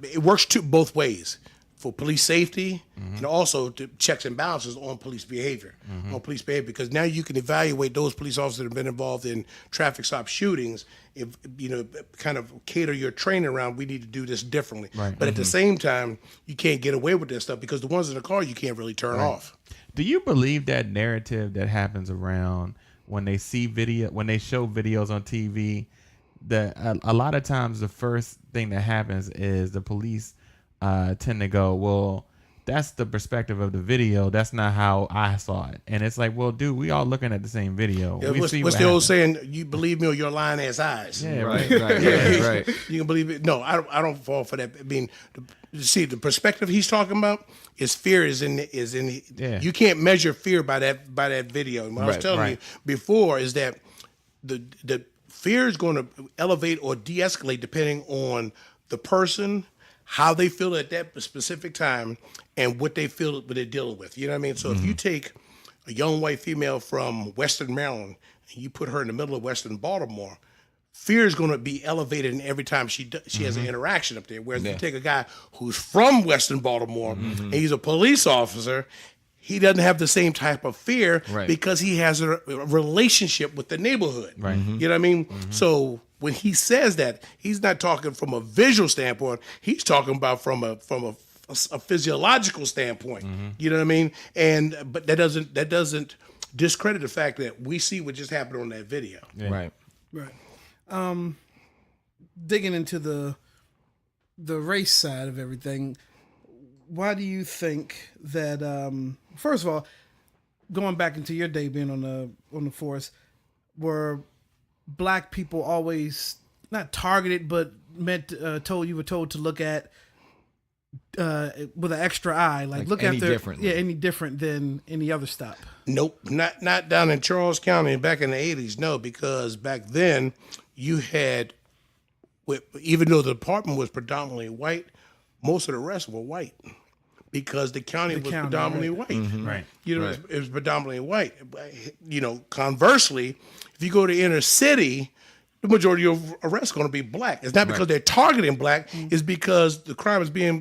it works both ways for police safety and also to checks and balances on police behavior. Because now you can evaluate those police officers that have been involved in traffic stop shootings. If you know, kind of cater your training around, we need to do this differently. Right. But at the same time, you can't get away with this stuff because the ones in the car you can't really turn off. Do you believe that narrative that happens around when they see when they show videos on TV? That a lot of times the first thing that happens is the police tend to go, well, that's the perspective of the video. That's not how I saw it. And it's like, well, dude, we all looking at the same video. Yeah, we what's see the what old happened. saying? You believe me or your lying ass eyes. Yeah, Right, right. right. You can believe it. No, I don't fall for that. I mean, see, the perspective he's talking about is fear is in. Yeah. You can't measure fear by that video. And what I was Right, telling you right. before is that the fear is going to elevate or de-escalate depending on the person, how they feel at that specific time, and what they feel what they're dealing with. You know what I mean? So if you take a young white female from Western Maryland and you put her in the middle of Western Baltimore, fear is going to be elevated in every time she has an interaction up there. Whereas if you take a guy who's from Western Baltimore and he's a police officer, he doesn't have the same type of fear Right. because he has a relationship with the neighborhood. Right. You know what I mean? So when he says that, he's not talking from a visual standpoint. He's talking about from a physiological standpoint. You know what I mean? But that doesn't discredit the fact that we see what just happened on that video. Right. Right. Digging into the race side of everything, why do you think that? First of all, going back into your day being on the force, were black people always not targeted, but you were told to look at with an extra eye, like look any after differently. any different than any other stop. Nope, not down in Charles County back in the 80s. No, because back then you had, even though the department was predominantly white, most of the rest were white because the county was predominantly white. Right. You know, Right. it was predominantly white. You know, conversely, if you go to inner city, the majority of arrests are going to be black. It's not because they're targeting black; it's because the crime is being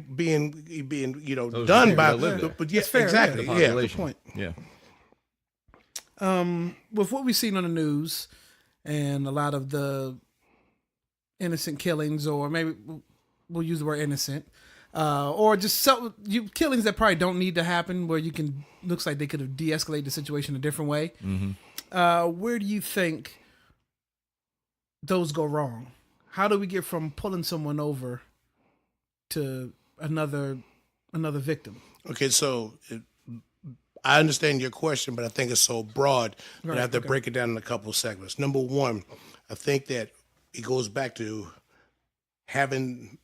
done by. But yeah, fair, exactly. yeah. Yeah. Population. point. Yeah. With what we've seen on the news and a lot of the innocent killings, or maybe we'll use the word innocent, or just killings that probably don't need to happen, where you can looks like they could have de-escalated the situation a different way. Where do you think those go wrong? How do we get from pulling someone over to another victim? Okay, so I understand your question, but I think it's so broad that I have to break it down in a couple of segments. Number one, I think that it goes back to having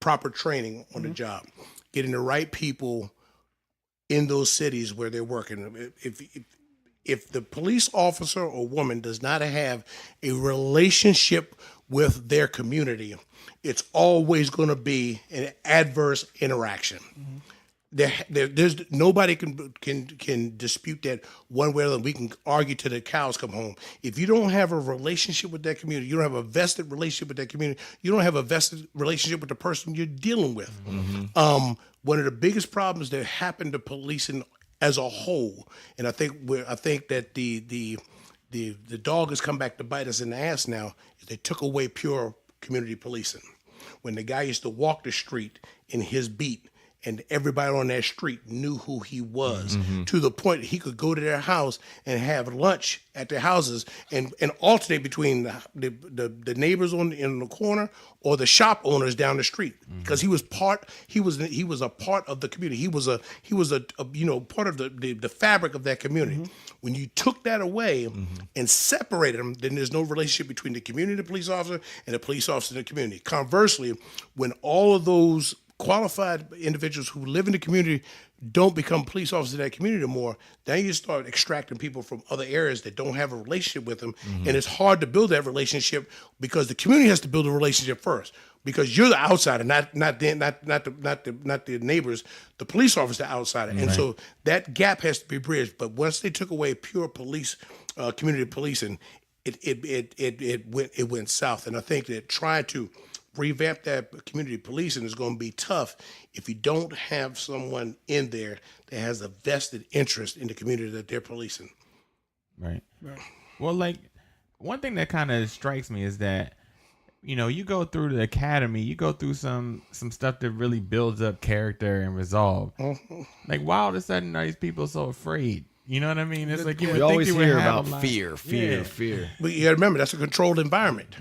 proper training on the job, getting the right people in those cities where they're working. If the police officer or woman does not have a relationship with their community, it's always going to be an adverse interaction. There's nobody can dispute that one way or the other. We can argue till the cows come home. If you don't have a relationship with that community, you don't have a vested relationship with that community, you don't have a vested relationship with the person you're dealing with. One of the biggest problems that happened to policing as a whole, and I think that the dog has come back to bite us in the ass now, is they took away pure community policing. When the guy used to walk the street in his beat and everybody on that street knew who he was, to the point that he could go to their house and have lunch at their houses and alternate between the neighbors in the corner or the shop owners down the street, because he was a part of the community. He was a part of the fabric of that community. When you took that away and separated them, then there's no relationship between the community, the police officer, and the police officer in the community. Conversely, when all of those qualified individuals who live in the community don't become police officers in that community anymore, then you start extracting people from other areas that don't have a relationship with them, and it's hard to build that relationship because the community has to build a relationship first. Because you're the outsider, not the neighbors. The police officer, the outsider, and so that gap has to be bridged. But once they took away pure police, community policing, it went south. And I think that trying to revamp that community policing is going to be tough if you don't have someone in there that has a vested interest in the community that they're policing. Right. Well, like, one thing that kind of strikes me is that, you know, you go through the academy, you go through some stuff that really builds up character and resolve. Like, why all of a sudden are these people so afraid? You know what I mean? It's like you always hear about fear. But you got to remember, that's a controlled environment.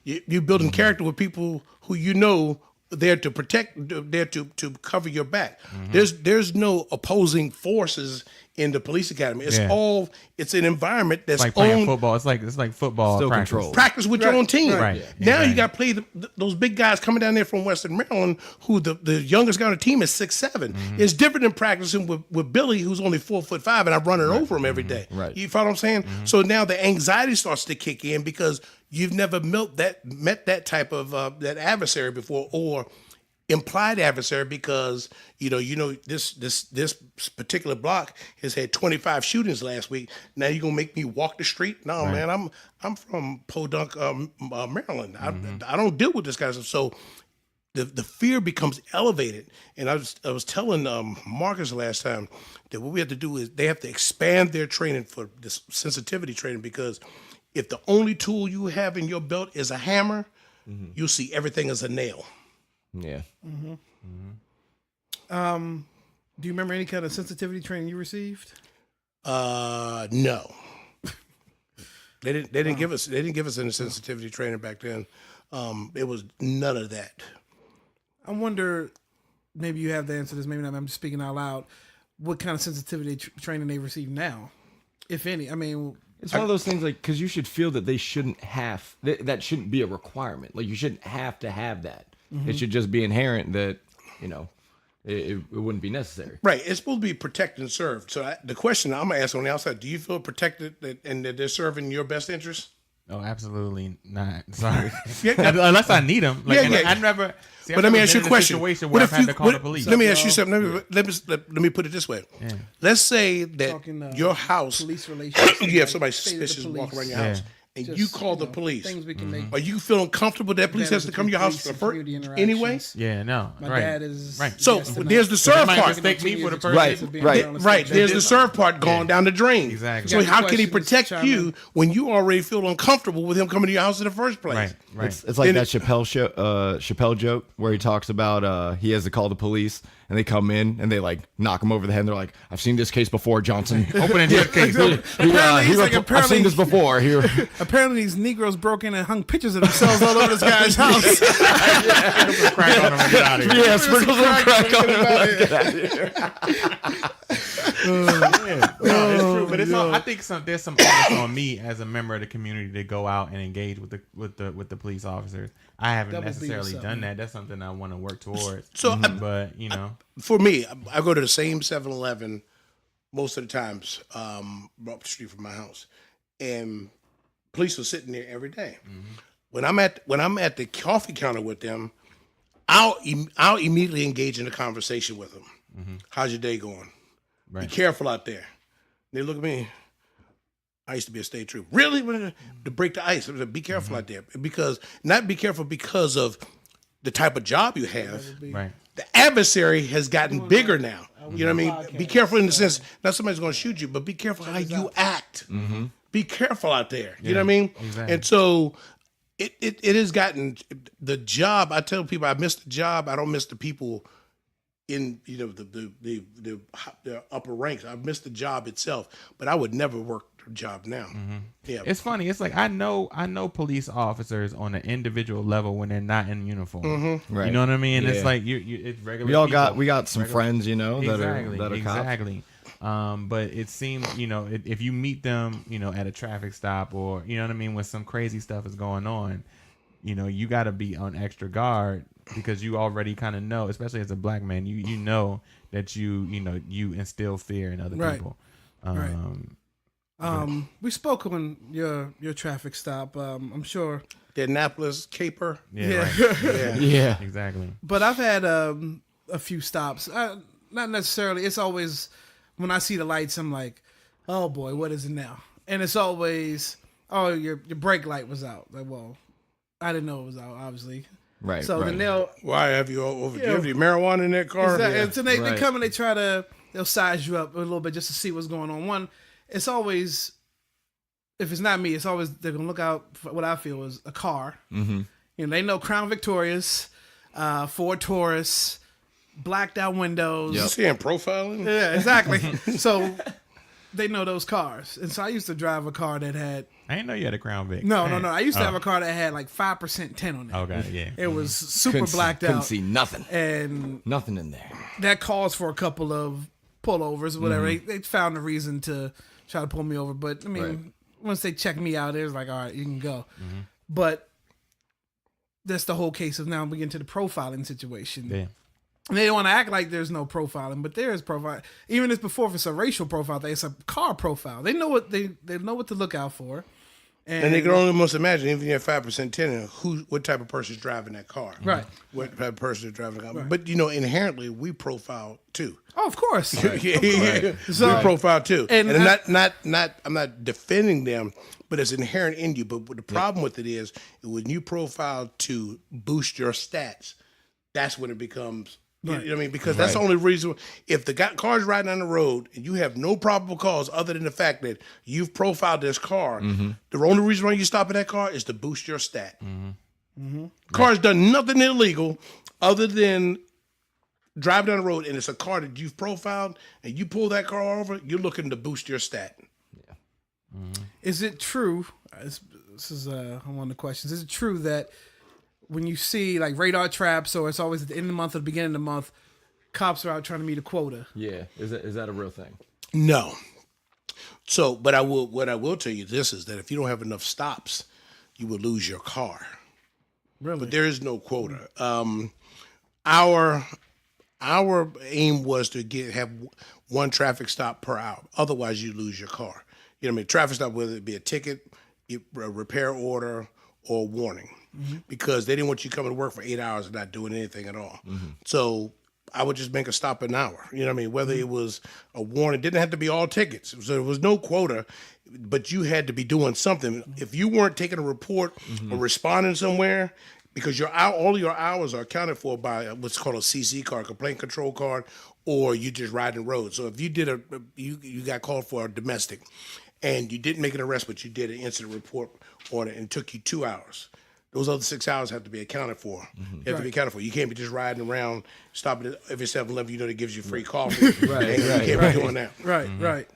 You're building character with people who you know there to protect, there to cover your back. There's no opposing forces in the police academy. It's an environment that's like playing owned, football. It's like football Still practice. controlled. practice with your own team. Right. Now you got to play those big guys coming down there from Western Maryland, who the youngest guy on the team is 6'7". It's different than practicing with Billy, who's only 4'5", and I'm running over him every day. Right. You follow what I'm saying? So now the anxiety starts to kick in because you've never met that type of that adversary before, or implied adversary, because you know this particular block has had 25 shootings last week. Now you're gonna make me walk the street? No, man, I'm from Podunk, Maryland. I don't deal with this kind of stuff. So the fear becomes elevated. And I was telling Marcus last time that what we have to do is they have to expand their training for this sensitivity training, because if the only tool you have in your belt is a hammer, you'll see everything as a nail. Yeah. Do you remember any kind of sensitivity training you received? No. They didn't give us any sensitivity training back then. It was none of that. I wonder, maybe you have the answer to this, maybe not. I'm just speaking out loud. What kind of sensitivity training they receive now, if any? I mean, It's one of those things, like, because you should feel that they shouldn't have, that shouldn't be a requirement. Like, you shouldn't have to have that. It should just be inherent that, you know, it wouldn't be necessary. Right. It's supposed to be protect and serve. So the question I'm going to ask on the outside, do you feel protected and that they're serving your best interests? Oh, absolutely not. Sorry. Unless I need them. Like, I never. See, but let me ask you a question. Where I've had to call the police. Let me ask you something. Let me put it this way. Yeah. Let's say that your house, police relations. you have somebody suspicious walk around your house, and you call the police. Things we can make. Are you feeling comfortable that police has to come to your house first anyway? Yeah, no. My right. dad is right. So there's the serve might part. mistake me for the person. Right. There's the serve part going down the drain. Exactly. So how can he protect you when you already feel uncomfortable with him coming to your house in the first place? Right. It's like that Chappelle joke where he talks about he has to call the police, and they come in and they like knock him over the head. And they're like, "I've seen this case before, Johnson. Open and shut case. I've seen this before." Here, apparently these Negroes broke in and hung pictures of themselves all over this guy's house. Crack on him and get out of here. yeah, sprinkle some crack on him. Get out of here. No, it's true, but it's all, I think there's some onus on me as a member of the community to go out and engage with the police officers. I haven't necessarily done that. That's something I want to work towards. So, but you know, for me, I go to the same 7-Eleven most of the times, up the street from my house, and police are sitting there every day. When I'm at the coffee counter with them, I'll immediately engage in a conversation with them. How's your day going? Be careful out there. They look at me. I used to be a state trooper. Really? To break the ice. Be careful out there. Not be careful because of the type of job you have. right. The adversary has gotten bigger now. You know what I mean? Be careful in the sense, not somebody's going to shoot you, but be careful how you act. Be careful out there. You know what I mean? Exactly. And so it has gotten the job. I tell people I miss the job. I don't miss the people in the upper ranks. I missed the job itself, but I would never work a job now. Yeah, It's funny. It's like I know police officers on an individual level when they're not in uniform. Right. You know what I mean? Yeah. It's like it's regular. We got some friends, that are exactly. But it seems, if you meet them, at a traffic stop or you know what I mean, when some crazy stuff is going on, you got to be on extra guard because you already kind of know, especially as a black man, you know that you instill fear in other people. We spoke on your traffic stop. I'm sure the Annapolis caper. Yeah. Yeah. Yeah. Exactly. But I've had a few stops. Not necessarily. It's always when I see the lights, I'm like, oh boy, what is it now? And it's always, oh, your brake light was out. Like, well, I didn't know it was out, obviously. Right. So right. then they'll Why have you have you marijuana in that car? exactly. Yeah. And so they Right. come and they'll size you up a little bit just to see what's going on. One, it's always, if it's not me, it's always they're gonna look out for what I feel is a car. Mm-hmm. They know Crown Victorias, Ford Taurus, blacked out windows. You seeing profiling? Yeah, exactly. So they know those cars. And so I used to drive a car that had I didn't know you had a Crown Vic. no. I used to have a car that had like 5% tint on it. Okay, yeah. It was super blacked Couldn't out. see nothing. And Nothing in there. that calls for a couple of pullovers or whatever. They found a reason to try to pull me over. But I mean, Right. once they checked me out, it was like, all right, you can go. But that's the whole case of now we get into the profiling situation. Yeah. And they want to act like there's no profiling, but there is profile. Even if if it's a racial profile thing, it's a car profile. They know what they know what to look out for. And they can almost imagine, even if you have 5% tenant, what type of person is driving that car. Right. What type of person is driving the car. Right. But, inherently, we profile too. Oh, of course. Yeah. So- we profile too. And I'm not defending them, but it's inherent in you. But the problem with it is when you profile to boost your stats, that's when it becomes... You know what I mean? Because that's the only reason. If the car's riding on the road and you have no probable cause other than the fact that you've profiled this car, the only reason why you stop at that car is to boost your stat. Car's done nothing illegal other than drive down the road, and it's a car that you've profiled, and you pull that car over, you're looking to boost your stat. Is it true? This is one of the questions. Is it true that when you see like radar traps, or it's always at the end of the month or the beginning of the month, cops are out trying to meet a quota? Yeah. Is that a real thing? No. So, but what I will tell you this is that if you don't have enough stops, you will lose your car. Really? But there is no quota. Our aim was to have one traffic stop per hour. Otherwise, you lose your car. You know what I mean? Traffic stop, whether it be a ticket, a repair order, or a warning. Because they didn't want you coming to work for 8 hours and not doing anything at all. So I would just make a stop an hour. You know what I mean? Whether it was a warning, it didn't have to be all tickets. So there was no quota, but you had to be doing something. If you weren't taking a report or responding somewhere, because all of your hours are accounted for by what's called a CC card, complaint control card, or you just riding the road. So if you did you got called for a domestic, and you didn't make an arrest, but you did an incident report on it, and it took you 2 hours. Those other 6 hours have to be accounted for. They have to be accounted for. You can't be just riding around, stopping at every 7-Eleven, that gives you free coffee. Right, You can't be doing that. Right.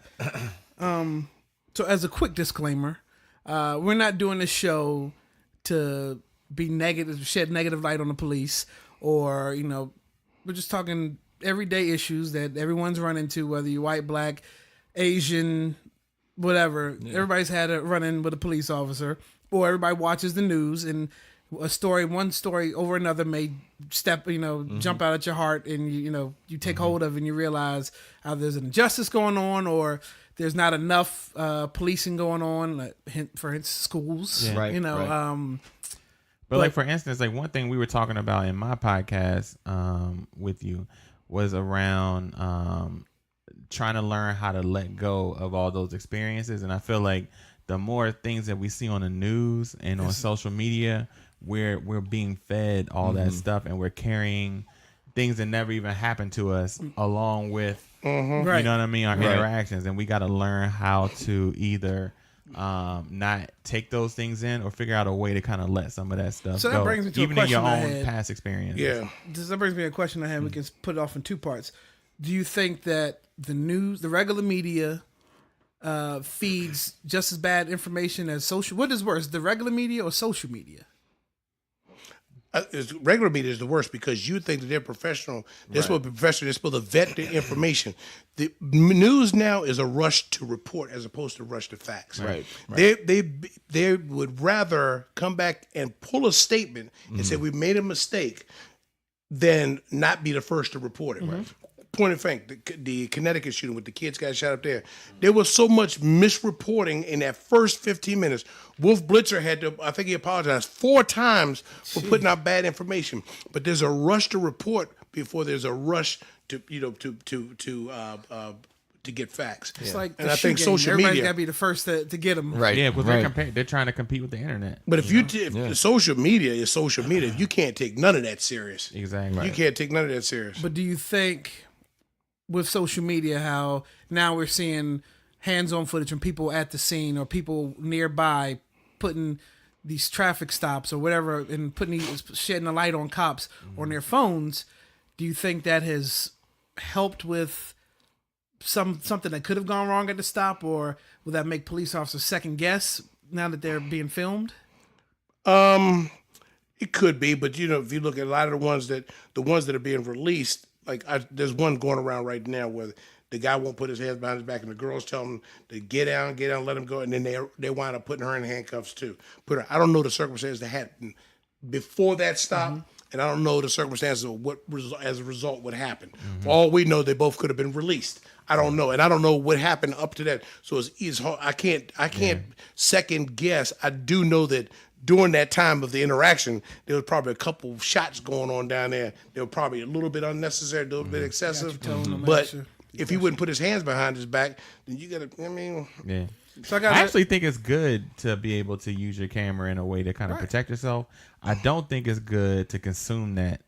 So as a quick disclaimer, we're not doing this show to be negative, shed negative light on the police, or we're just talking everyday issues that everyone's run into, whether you're white, black, Asian, whatever. Everybody's had a run-in with a police officer, or everybody watches the news, and one story over another may jump out at your heart, and you take hold of it, and you realize either there's an injustice going on, or there's not enough policing going on, like, for instance, schools. Yeah. Right, But like, for instance, like one thing we were talking about in my podcast with you was around trying to learn how to let go of all those experiences. And I feel like the more things that we see on the news and on social media, we're being fed all that stuff, and we're carrying things that never even happened to us along with, you know what I mean, our interactions. And we got to learn how to either not take those things in or figure out a way to kind of let some of that stuff So that go, brings me to a even in your question I own had. past experience. Yeah. That brings me a question I had. We can put it off in two parts. Do you think that the news, the regular media, feeds just as bad information as social? What is worse, the regular media or social media? Regular media is the worst because you think that they're professional. They're supposed to be professional. They're supposed to vet the information. The news now is a rush to report as opposed to rush to facts. Right. They would rather come back and pull a statement and say we made a mistake than not be the first to report it. Right. Point of fact, the Connecticut shooting with the kids got shot up there. There was so much misreporting in that first 15 minutes. Wolf Blitzer had to, I think he apologized 4 times for putting out bad information. But there's a rush to report before there's a rush to get facts. It's like and the I think shoe game. social Everybody's media. got to be the first to get them. Right. Yeah, because right. they're trying to compete with the internet. But if if social media is social media, you can't take none of that serious. Exactly. You can't take none of that serious. But do you think with social media how now we're seeing hands-on footage from people at the scene or people nearby putting these traffic stops or whatever and shedding a light on cops on their phones, do you think that has helped with something that could have gone wrong at the stop, or will that make police officers second guess now that they're being filmed? It could be, but if you look at a lot of the ones that are being released, there's one going around right now where the guy won't put his hands behind his back, and the girls tell him to get down, let him go, and then they wind up putting her in handcuffs too. I don't know the circumstances that happened before that stop, and I don't know the circumstances of what as a result would happen. For all we know, they both could have been released. I don't know, and I don't know what happened up to that. So it's hard. I can't second guess. I do know that during that time of the interaction, there was probably a couple shots going on down there. They were probably a little bit unnecessary, a little bit excessive. But if he wouldn't put his hands behind his back, then you got to, Yeah. So I actually think it's good to be able to use your camera in a way to kind of protect yourself. I don't think it's good to consume that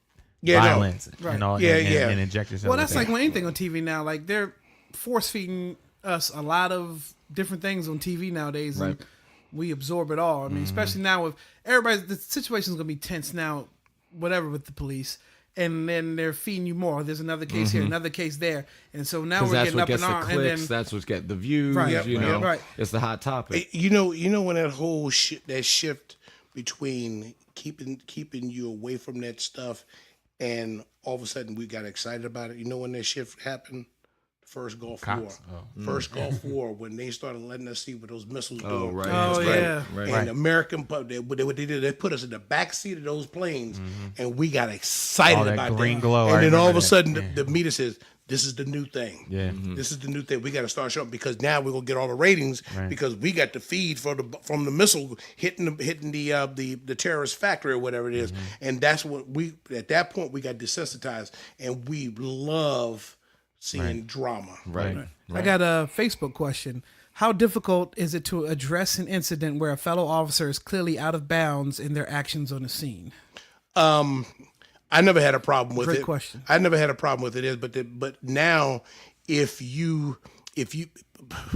violence and inject yourself. Well, that's like when anything on TV now. Like they're force feeding us a lot of different things on TV nowadays, and we absorb it all. I mean, especially now with everybody, the situation's gonna be tense now, whatever with the police. And then they're feeding you more. There's another case here, another case there, and so now we're getting up in arms. And then that's what's getting the views. Right. It's the hot topic. You know when that whole that shift between keeping you away from that stuff, and all of a sudden we got excited about it. You know when that shift happened? First Gulf War. First Gulf War, when they started letting us see what those missiles doing. Right. And American, what they did, they put us in the back seat of those planes, and we got excited about that. Green glow. And then all of a sudden, the media says, "This is the new thing. Yeah, this is the new thing. We got to start showing because now we're gonna get all the ratings because we got the feed from the missile hitting the terrorist factory or whatever it is, and that's what at that point we got desensitized, and we love seeing drama. Right. I got a Facebook question. How difficult is it to address an incident where a fellow officer is clearly out of bounds in their actions on the scene? I never had a problem with it. Great question. I never had a problem with it, but now if you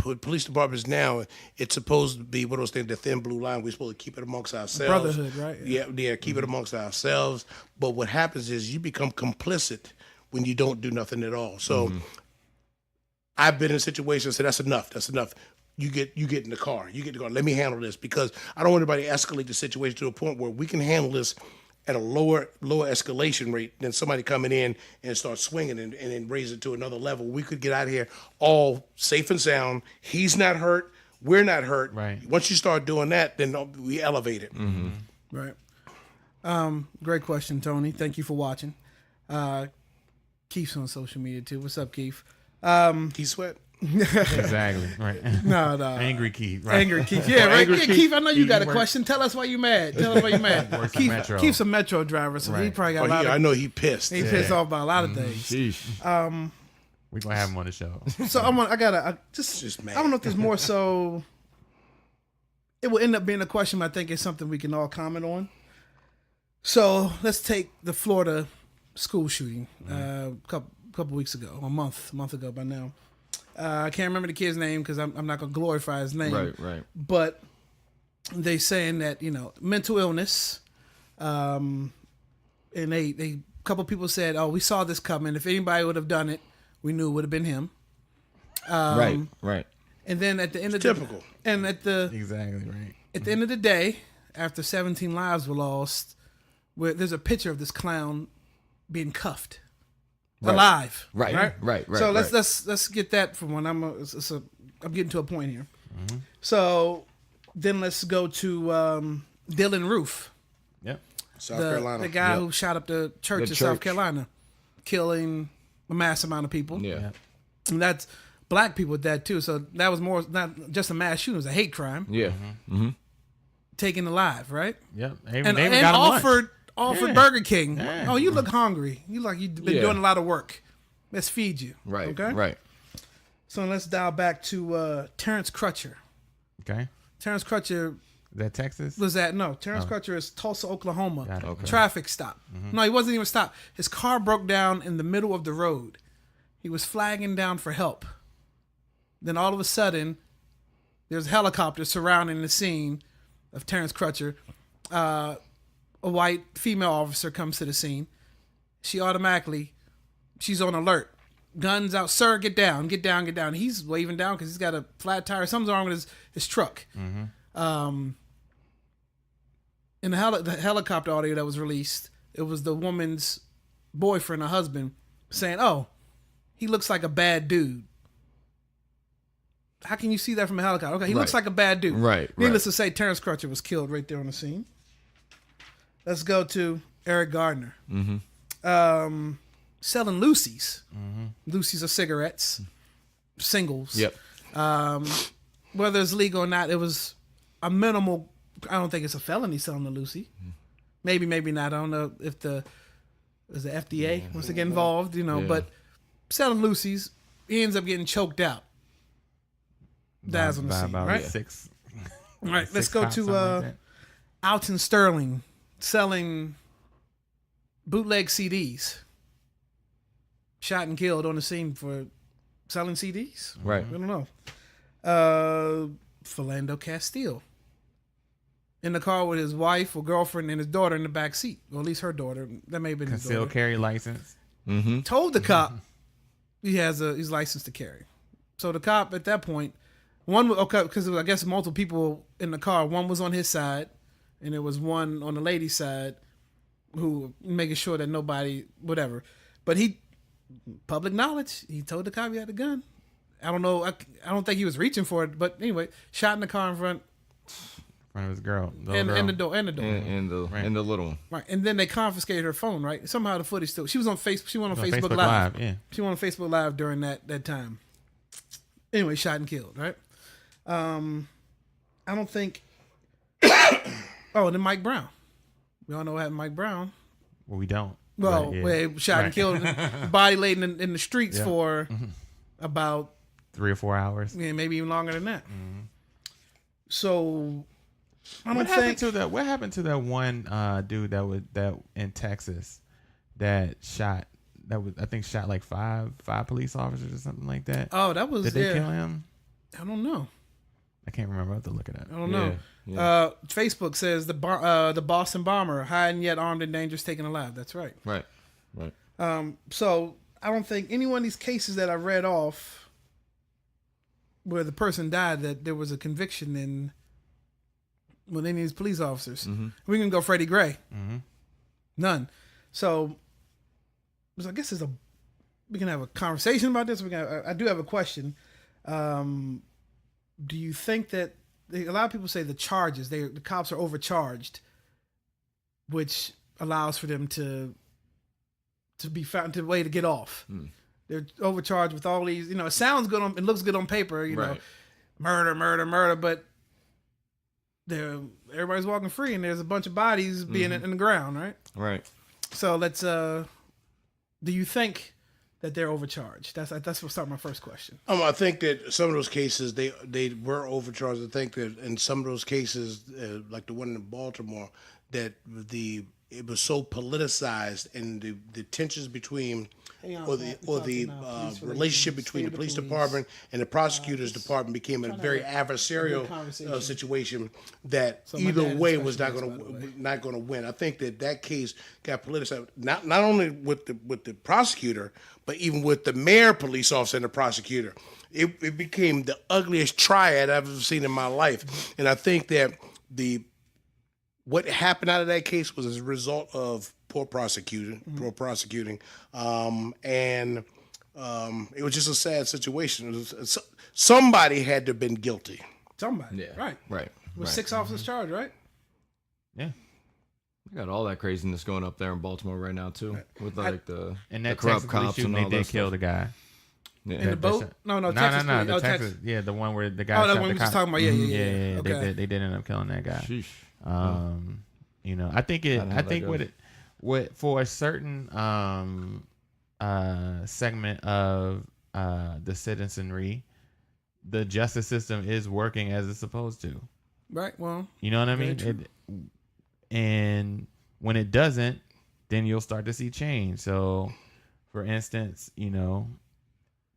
with police departments now, it's supposed to be one of those things, the thin blue line. We're supposed to keep it amongst ourselves. Brotherhood, right? Yeah, keep it amongst ourselves. But what happens is you become complicit when you don't do nothing at all. So I've been in situations that that's enough. You get in the car. Let me handle this because I don't want anybody to escalate the situation to a point where we can handle this at a lower escalation rate than somebody coming in and start swinging and then raise it to another level. We could get out of here all safe and sound. He's not hurt. We're not hurt. Right. Once you start doing that, then we elevate it. Right. Great question, Tony. Thank you for watching. Keith's on social media too. What's up, Keith? Keith Sweat. Exactly. Right. No. Angry Keith. Right. Angry Keith. Yeah, right. Angry Yeah, Keith. Keith, I know you got a works- question. Tell us why you mad. Keith, Metro. Keith's a Metro driver, so he Right. probably got a lot I of... know he pissed. He pissed off about a lot of things. Sheesh. We're gonna have him on the show. So I Just mad. I don't know if there's more so... It will end up being a question, but I think it's something we can all comment on. So let's take the Florida school shooting a couple weeks ago, a month ago by now. I can't remember the kid's name because I'm not gonna glorify his name. Right. But they saying that mental illness, and they a couple people said, "Oh, we saw this coming. If anybody would have done it, we knew it would have been him." Right. And then at the end of Typical. Exactly right. at the end of the day, after 17 lives were lost, where there's a picture of this clown being cuffed, alive. Right. So let's get that from one. I'm getting to a point here. Mm-hmm. So then let's go to Dylan Roof, Yep. South Carolina. the guy who shot up the church in South Carolina, killing a mass amount of people. Yeah. And that's black people with that too. So that was more not just a mass shooting; it was a hate crime. Yeah. Mm-hmm. Taken alive, right? Yep. And got him offered Yeah. Burger King. Yeah. Oh, you look hungry. You like you've been doing a lot of work. Let's feed you. Right. Okay. Right. So let's dial back to Terrence Crutcher. Okay. Terrence Crutcher Is that Texas? was at Terrence Crutcher is Tulsa, Oklahoma. Got it. Okay. Traffic stop. No, he wasn't even stopped. His car broke down in the middle of the road. He was flagging down for help. Then all of a sudden, there's helicopters surrounding the scene of Terrence Crutcher. A white female officer comes to the scene. She's on alert. Guns out, sir, get down. He's waving down because he's got a flat tire. Something's wrong with his truck. In the helicopter audio that was released, it was the woman's boyfriend or husband saying, "Oh, he looks like a bad dude." How can you see that from a helicopter? Okay, he looks like a bad dude. Right. Needless to say, Terrence Crutcher was killed right there on the scene. Let's go to Eric Gardner. Selling Lucy's. Lucy's are cigarettes. Singles. Yep. Whether it's legal or not, it was a minimal. I don't think it's a felony selling to Lucy. Maybe not. I don't know if the FDA wants to get involved, but selling Lucy's, he ends up getting choked out. Dies on the scene, about right? 6. All right, let's 6 go cops, to something like that. Alton Sterling selling bootleg CDs. Shot and killed on the scene for selling CDs. Right. I don't know. Philando Castile in the car with his wife or girlfriend and his daughter in the back seat, or at least her daughter. That may have been his Concealed daughter. carry license. Mm-hmm. Told the cop he's licensed to carry. So the cop at that point, because I guess multiple people in the car. One was on his side, and there was one on the lady's side, who making sure that nobody whatever. But public knowledge, he told the cop he had a gun. I don't know. I don't think he was reaching for it, but anyway, shot in the car in front Of his girl. and the door. And the little one. Right, and then they confiscated her phone. Right, somehow the footage still. She was on Facebook. She went on On Facebook Live. Yeah. She went on Facebook Live during that time. Anyway, shot and killed. Right. I don't think. Oh, and then Mike Brown. We all know what happened to Mike Brown. Well, we don't. Well, but, yeah. where he shot and killed, body laid in the streets for about 3 or 4 hours. maybe even longer than that. So I don't What happened think. to that one dude that in Texas that shot like five police officers or something like that? Oh, that was Did they kill him? I don't know. I can't remember. I have to look it up. I don't know. Yeah. Facebook says the Boston bomber hiding yet armed and dangerous taken alive. That's right. Right. So I don't think any one of these cases that I read off where the person died that there was a conviction in with any of these police officers. We can go Freddie Gray. None. So I guess we can have a conversation about this. I do have a question. Do you think that a lot of people say the charges, the cops are overcharged, which allows for them to be found to way to get off? They're overcharged with all these, it sounds good it looks good on paper, know, murder, but everybody's walking free and there's a bunch of bodies being in the ground, right? Right. So let's do you think that they're overcharged? That's what start my first question. I think that some of those cases they were overcharged. I think that in some of those cases, like the one in Baltimore, that it was so politicized and the tensions between relationship between the police department and the prosecutor's department became a very adversarial situation that either way was not going to win. I think that case got politicized, not only with the prosecutor, but even with the mayor, police officer, and the prosecutor. It became the ugliest triad I've ever seen in my life. And I think that what happened out of that case was as a result of poor prosecuting, and it was just a sad situation. Somebody had to have been guilty. Somebody, right. With 6 officers charged, right? Yeah. We got all that craziness going up there in Baltimore right now too, with like the that corrupt Texas cops shooting, and all they that did kill stuff. the guy. Yeah. In the boat? No, Texas. No. Oh, Texas. Yeah, the one where the guy. Oh, that's shot what the we just cop. talking about. Yeah. Okay. They did end up killing that guy. Sheesh. I think what for a certain segment of the citizenry, the justice system is working as it's supposed to. Right. Well, you know what I mean? And when it doesn't, then you'll start to see change. So, for instance,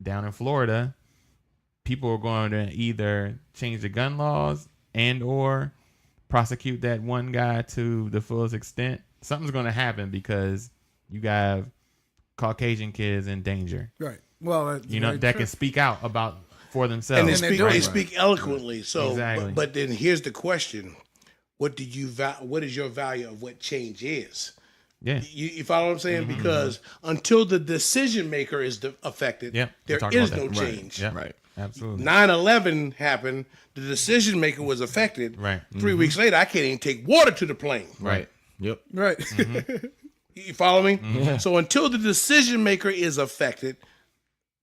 down in Florida, people are going to either change the gun laws and or prosecute that one guy to the fullest extent. Something's going to happen because you have Caucasian kids in danger. Right. Well, that can speak out for themselves. And they speak eloquently. So, exactly. But then here's the question: what is your value of what change is? Yeah. You follow what I'm saying? Mm-hmm. Because until the decision maker is affected, there is no change. Right. Right. Absolutely. 9/11 happened. The decision maker was affected. Right. 3 weeks later, I can't even take water to the plane. Right. Yep. Right. Mm-hmm. You follow me? Mm-hmm. So until the decision maker is affected,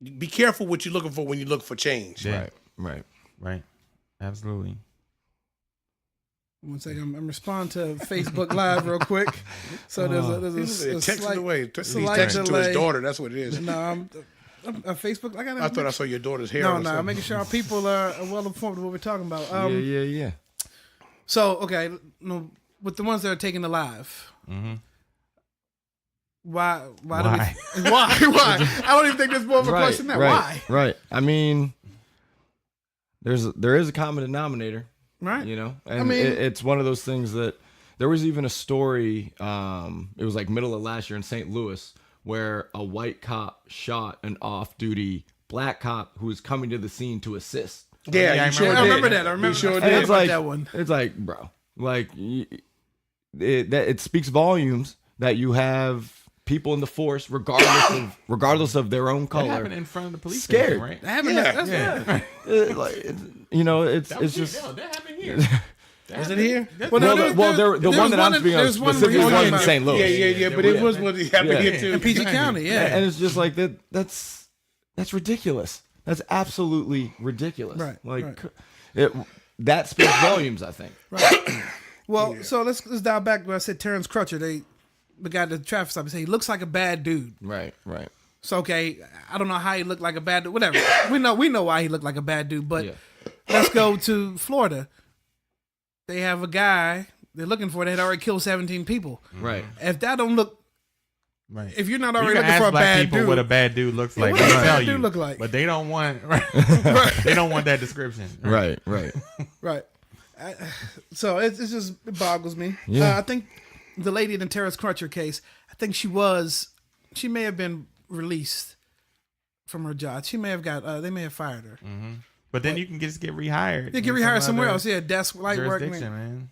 be careful what you're looking for when you look for change. Yeah. Right. Absolutely. 1 second, I'm responding to Facebook Live real quick. So there's a text slight, away. He's slight texting delay. to his daughter. That's what it is. No, I'm Facebook. I thought I saw your daughter's hair. No, I'm making sure our people are well informed of what we're talking about. Yeah. So okay, with the ones that are taking the live. Mm-hmm. Why? Why? I don't even think there's more of a question there. Why? Right. I mean, there is a common denominator. Right. And I mean, it's one of those things that there was even a story. It was like middle of last year in St. Louis where a white cop shot an off-duty black cop who was coming to the scene to assist. Yeah, I remember that. I remember it's like, that one. It's like, bro, like it speaks volumes that you have people in the force, regardless of their own color, that happened in front of the police scared, station, right? That happened. It's just. That happened here. Was it here? The one that I'm speaking of specifically was in St. Louis. Yeah. But it was what happened here too in PG County. Yeah, and it's just like that. That's ridiculous. That's absolutely ridiculous. Right. That speaks volumes, I think. Right. Well, so let's dial back where I said Terrence Crutcher. The guy at the traffic stop, he looks like a bad dude. Right. So okay, I don't know how he looked like a bad dude. Whatever. we know why he looked like a bad dude. But let's go to Florida. They have a guy they're looking for that had already killed 17 people. Right. If that don't look right, if you're not already you looking for a bad people dude, what a bad dude looks like, what they does a tell bad you, dude look like? but they don't want they don't want that description. Right. Right. So it just boggles me. Yeah. I think the lady in the Terrence Crutcher case, I think she may have been released from her job. She may have they may have fired her. Mm-hmm. But then you can just get rehired. You get rehired somewhere else. Yeah, desk light work. Man.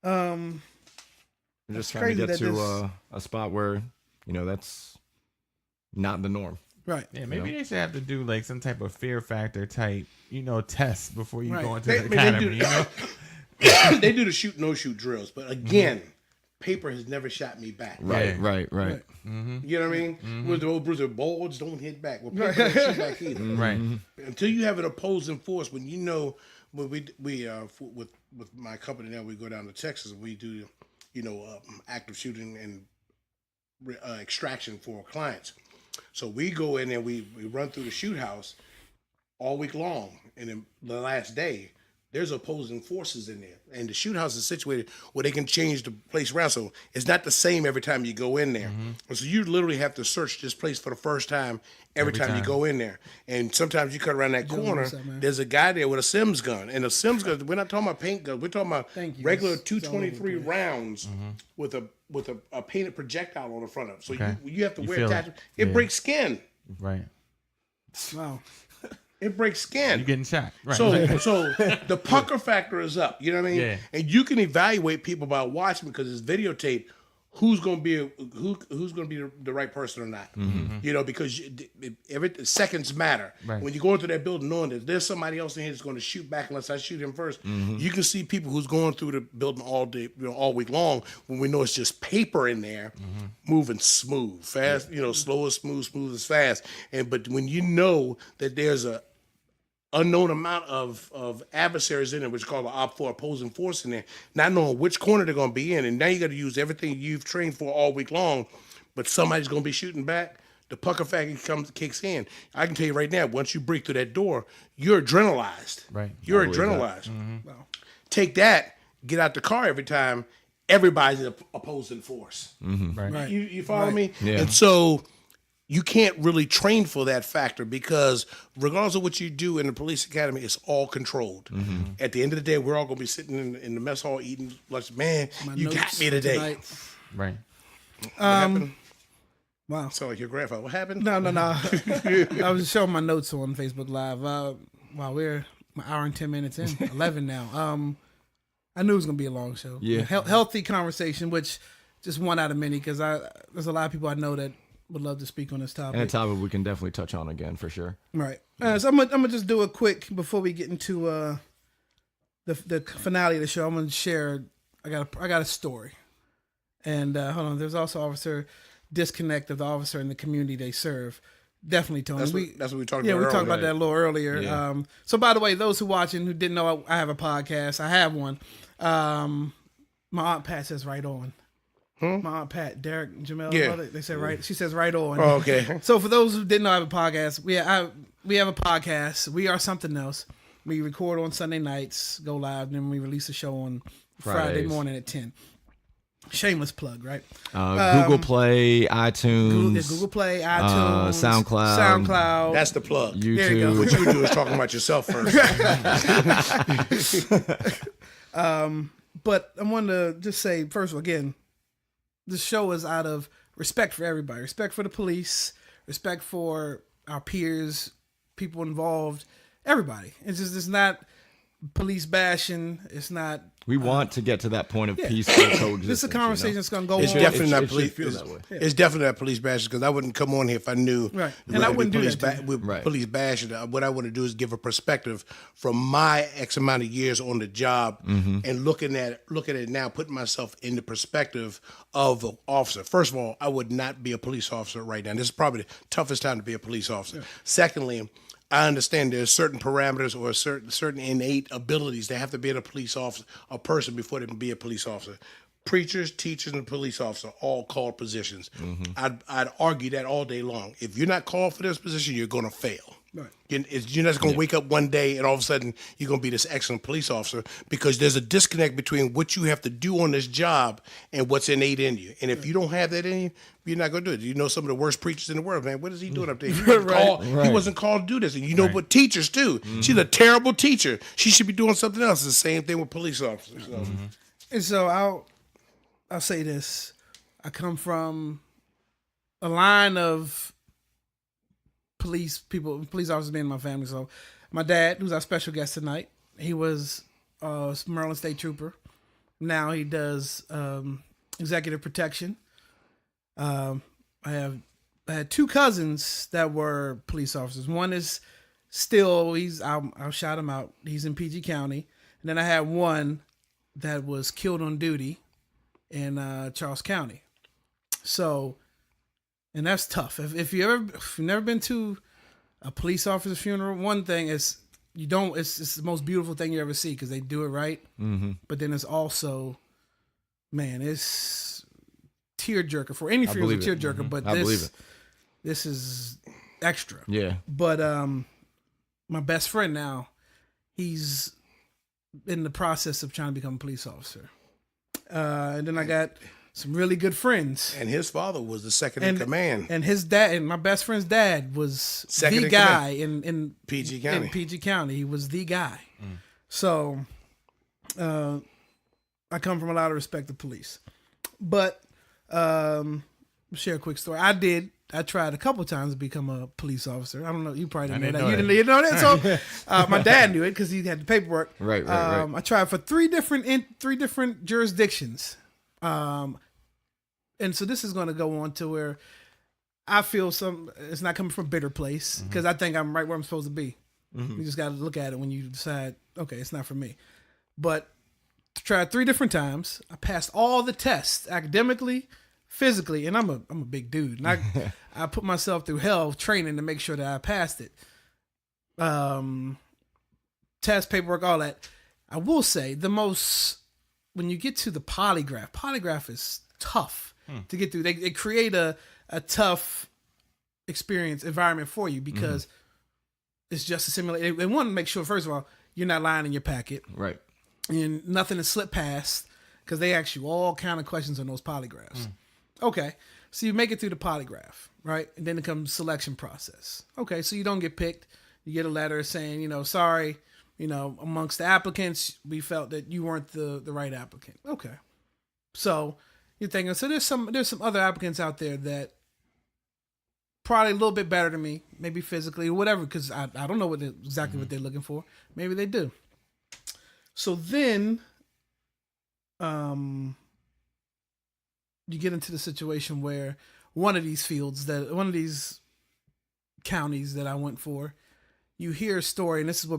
I'm just trying to get to a spot where that's not the norm. Right. Yeah, maybe they should have to do like some type of fear factor type, test before you go into the They academy. They do the shoot no shoot drills, but again, paper has never shot me back. Right. Mm-hmm. You know what I mean? Mm-hmm. With the old Bruiser, balls don't hit back. Well, paper don't shoot back either. Right. Until you have an opposing force, when when we with my company now, we go down to Texas. We do active shooting and extraction for clients. So we go in and we run through the shoot house all week long, and then the last day there's opposing forces in there. And the shoot house is situated where they can change the place around. So it's not the same every time you go in there. And so you literally have to search this place for the first time every time you go in there. And sometimes you cut around that corner, what's up, man? there's a guy there with a Sims gun. And a Sims gun, we're not talking about paint guns. We're talking about Thank you. regular It's all over the 223 place. rounds with a painted projectile on the front of it. So Okay. you have to You wear feel it. attachments. It Yeah. breaks skin. Right. Oh. Wow. It breaks skin. You're getting shot. Right. So the pucker factor is up. You know what I mean? Yeah. And you can evaluate people by watching because it's videotape. Who's going to be who's going to be the right person or not? You know, because every seconds matter. Right. When you go into that building, knowing that there's somebody else in here that's going to shoot back unless I shoot him first, you can see people who's going through the building all day, all week long. When we know it's just paper in there, moving smooth, fast. You know, slow as smooth, smooth as fast. But when you know that there's a unknown amount of adversaries in it, which is called the op4 opposing force in there, not knowing which corner they're going to be in, and now you got to use everything you've trained for all week long, but somebody's going to be shooting back. The pucker factor kicks in. I can tell you right now, once you break through that door, you're adrenalized. Right. You're I believe that. adrenalized. Wow. Take that, get out the car every time. Everybody's an opposing force. Right. Right. You follow me? Yeah. And so you can't really train for that factor because regardless of what you do in the police academy, it's all controlled. At the end of the day, we're all going to be sitting in the mess hall eating lunch. Man, My you got notes me today. tonight. Right. What happened? Wow. Sound like your grandfather. What happened? No. I was showing my notes on Facebook Live. Wow, we're an hour and 10 minutes in, 11 now. I knew it was gonna be a long show. Yeah. Healthy conversation, which just one out of many because there's a lot of people I know that would love to speak on this topic. And a topic we can definitely touch on again for sure. Right. So I'm gonna just do it quick before we get into the finale of the show. I'm gonna share. I got a story, and hold on. There's also officer disconnect of the officer and the community they serve. Definitely, Tony. That's what we talked Yeah, about we talked earlier. about that a little earlier. Yeah. So, by the way, those who watching who didn't know I have a podcast, I have one. My aunt Pat says right on. My aunt Pat, Derek, Jamel, Yeah. they said right. She says right on. Oh, okay. So for those who didn't know I have a podcast, we have a podcast. We are something else. We record on Sunday nights, go live, then we release a show on Friday Fridays. morning at 10. Shameless plug, right? Google Play, iTunes, Google Play, iTunes, SoundCloud. That's the plug. There you go. YouTube. What you would do is talking about yourself first. But I wanted to just say, first of all, again, this show is out of respect for everybody, respect for the police, respect for our peers, people involved, everybody. It's not police bashing. It's not. We want to get to that point of peaceful coexistence. This is a conversation that's going to go It's on. definitely It not should police. feel that way. It's definitely not police bashing because I wouldn't come on here if I knew. Right. we And I were wouldn't do police that to you. Right. police bashing. What I want to do is give a perspective from my X amount of years on the job and looking at it now, putting myself in the perspective of an officer. First of all, I would not be a police officer right now. This is probably the toughest time to be a police officer. Secondly, I understand there's certain parameters or certain innate abilities that have to be in a police officer, a person before they can be a police officer. Preachers, teachers, and police officer all called positions. I'd argue that all day long. If you're not called for this position, you're going to fail. Right. You're not just going to wake up one day and all of a sudden you're going to be this excellent police officer because there's a disconnect between what you have to do on this job and what's innate in you. And if you don't have that in you, you're not going to do it. You know some of the worst preachers in the world, man. What is he doing up there? He wasn't called to do this. And you know what teachers do. She's a terrible teacher. She should be doing something else. It's the same thing with police officers. So. And so I'll say this. I come from a line of police officers being in my family. So my dad, who's our special guest tonight, he was a Maryland State Trooper. Now he does executive protection. I had two cousins that were police officers. One is still, I'll shout him out. He's in PG County. And then I had one that was killed on duty in Charles County. So, and that's tough. If you've never been to a police officer's funeral, one thing is it's the most beautiful thing you ever see because they do it right. Mm-hmm. But then it's also, man, it's tearjerker for any funeral. It's a tearjerker, but this is extra. Yeah. But my best friend now, he's in the process of trying to become a police officer. And then I got some really good friends. And his father was the second in command. And his dad, and my best friend's dad was Second the in guy in PG County. In PG County. He was the guy. So I come from a lot of respect to police. But share a quick story. I tried a couple times to become a police officer. I don't know. You probably didn't know that. You didn't know that. So my dad knew it because he had the paperwork. Right. I tried for three different jurisdictions. And so this is going to go on to where I feel it's not coming from a bitter place because I think I'm right where I'm supposed to be. You just got to look at it when you decide, okay, it's not for me. But tried 3 different times. I passed all the tests academically, physically, and I'm a big dude. And I put myself through hell training to make sure that I passed it. Test, paperwork, all that. I will say when you get to the polygraph is tough to get through. They create a tough environment for you because it's just a simulation. They want to make sure, first of all, you're not lying in your packet. Right. And nothing to slip past because they ask you all kind of questions on those polygraphs. Okay, so you make it through the polygraph, right? And then it comes selection process. Okay, so you don't get picked. You get a letter saying, sorry, amongst the applicants, we felt that you weren't the right applicant. Okay, so you're thinking, so there's some other applicants out there that probably a little bit better than me, maybe physically or whatever, because I don't know exactly what they're looking for. Maybe they do. So then, you get into the situation where one of these counties that I went for, you hear a story, and this is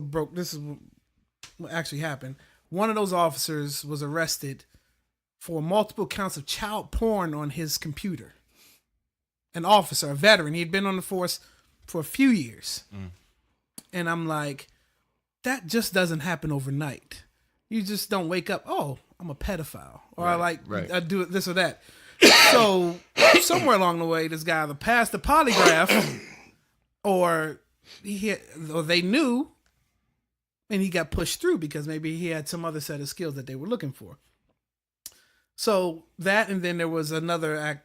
what actually happened. One of those officers was arrested for multiple counts of child porn on his computer. An officer, a veteran, he'd been on the force for a few years. And I'm like, that just doesn't happen overnight. You just don't wake up, oh, I'm a pedophile. Or I do this or that. So somewhere along the way, this guy either passed the polygraph or they knew and he got pushed through because maybe he had some other set of skills that they were looking for. So that, and then there was another,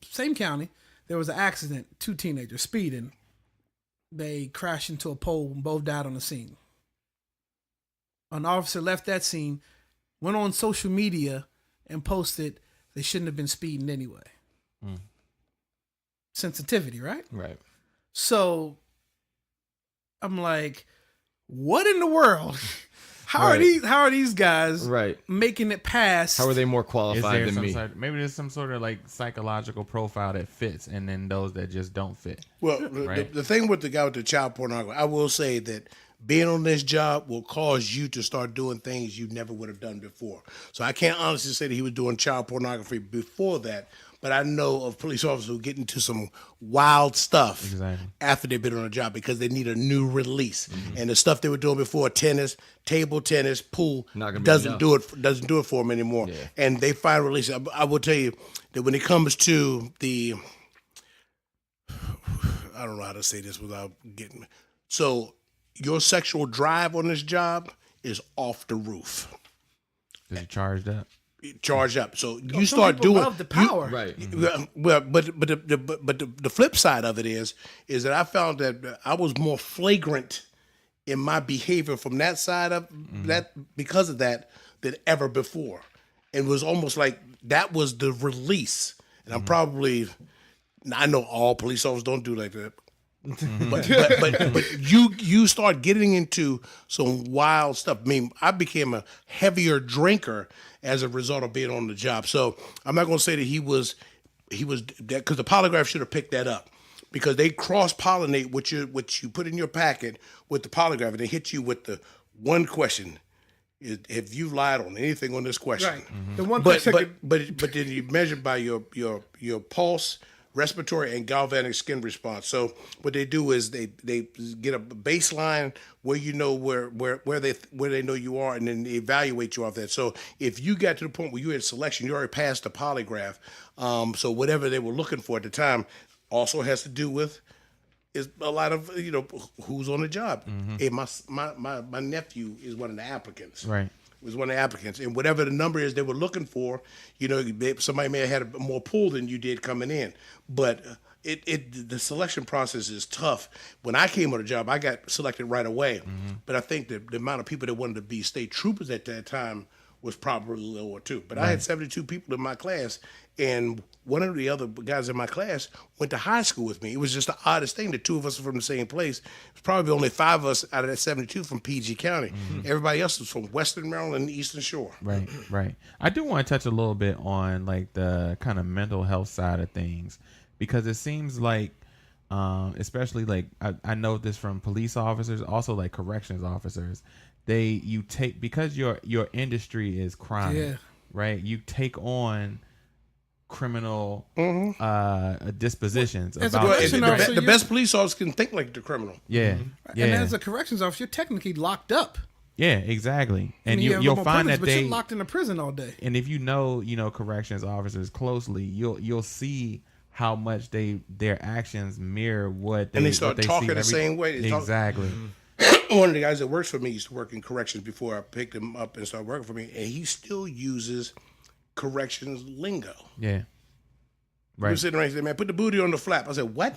same county, there was an accident, 2 teenagers speeding. They crashed into a pole and both died on the scene. An officer left that scene, went on social media and posted they shouldn't have been speeding anyway. Sensitivity, right? Right. So I'm like, what in the world? How are these guys making it past? How are they more qualified than me? Maybe there's some sort of like psychological profile that fits, and then those that just don't fit. Well, the thing with the guy with the child pornography, I will say that being on this job will cause you to start doing things you never would have done before. So I can't honestly say that he was doing child pornography before that, but I know of police officers who get into some wild stuff after they've been on a job because they need a new release. And the stuff they were doing before, tennis, table tennis, pool, doesn't do it for them anymore. Yeah. And they find release. I will tell you that when it comes to I don't know how to say this without getting so. Your sexual drive on this job is off the roof. Is it charged up? Charged up. So you start doing love the power, right? Well, but the flip side of it is that I found that I was more flagrant in my behavior from that side of that because of that than ever before. It was almost like that was the release. And I know all police officers don't do like that. but you start getting into some wild stuff. I mean, I became a heavier drinker as a result of being on the job. So I'm not going to say that he was that because the polygraph should have picked that up because they cross pollinate what you put in your packet with the polygraph and they hit you with the one question. Have you lied on anything on this question? Right. The one question. But then you measure by your pulse, respiratory, and galvanic skin response. So what they do is they get a baseline where you know where they know you are, and then they evaluate you off that. So if you got to the point where you had selection, you already passed the polygraph. So whatever they were looking for at the time also has to do with is a lot of who's on the job. And my nephew is one of the applicants. Right. Was one of the applicants, and whatever the number is they were looking for, somebody may have had a more pull than you did coming in, but the selection process is tough. When I came on the job, I got selected right away, but I think the amount of people that wanted to be state troopers at that time was probably lower too. But I had 72 people in my class, and one of the other guys in my class went to high school with me. It was just the oddest thing. The two of us are from the same place. It's probably only 5 of us out of that 72 from PG County. Everybody else was from Western Maryland and the Eastern Shore. Right. I do want to touch a little bit on like the kind of mental health side of things, because it seems like, especially like I know this from police officers, also like corrections officers, because your industry is crime, right? You take on criminal dispositions. The best police officers can think like the criminal. Yeah. And as a corrections officer, you're technically locked up. Yeah, exactly. And you'll find that you're locked in a prison all day. And if you know corrections officers closely, you'll see how much their actions mirror what they and they start what they talking see the same way. Exactly. One of the guys that works for me used to work in corrections before I picked him up and started working for me, and he still uses corrections lingo. Yeah. Right. He was sitting right there, man, put the booty on the flap. I said, what? I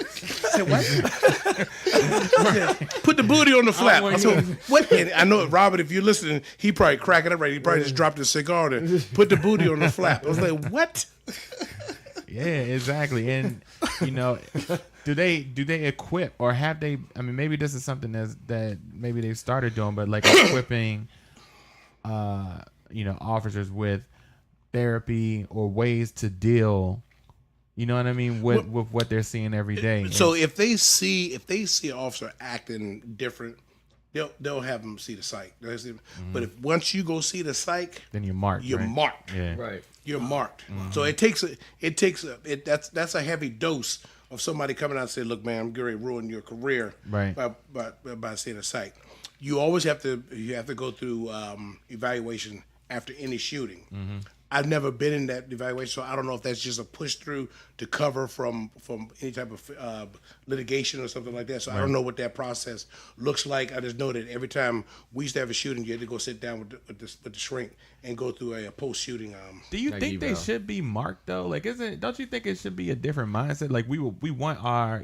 said, what? I said, put the booty on the flap. I said, what? And I know, Robert, if you're listening, he probably cracking up right. He probably just dropped his cigar and put the booty on the flap. I was like, what? Yeah, exactly. And, do they equip, or have they, I mean, maybe this is something that maybe they've started doing, but like equipping, officers with therapy or ways to deal, you know what I mean, with what they're seeing every day. So if they see an officer acting different, they'll have them see the psych. But if once you go see the psych, then you're marked. You're right? marked. Yeah. Right. You're marked. So that's a heavy dose of somebody coming out and saying, "Look, man, I'm going to ruin your career by seeing a psych." You always have to go through evaluation after any shooting. I've never been in that evaluation, so I don't know if that's just a push through to cover from any type of litigation or something like that. So I don't know what that process looks like. I just know that every time we used to have a shooting, you had to go sit down with the shrink and go through a post shooting. Do you think they should be marked though? Like, don't you think it should be a different mindset? Like we want our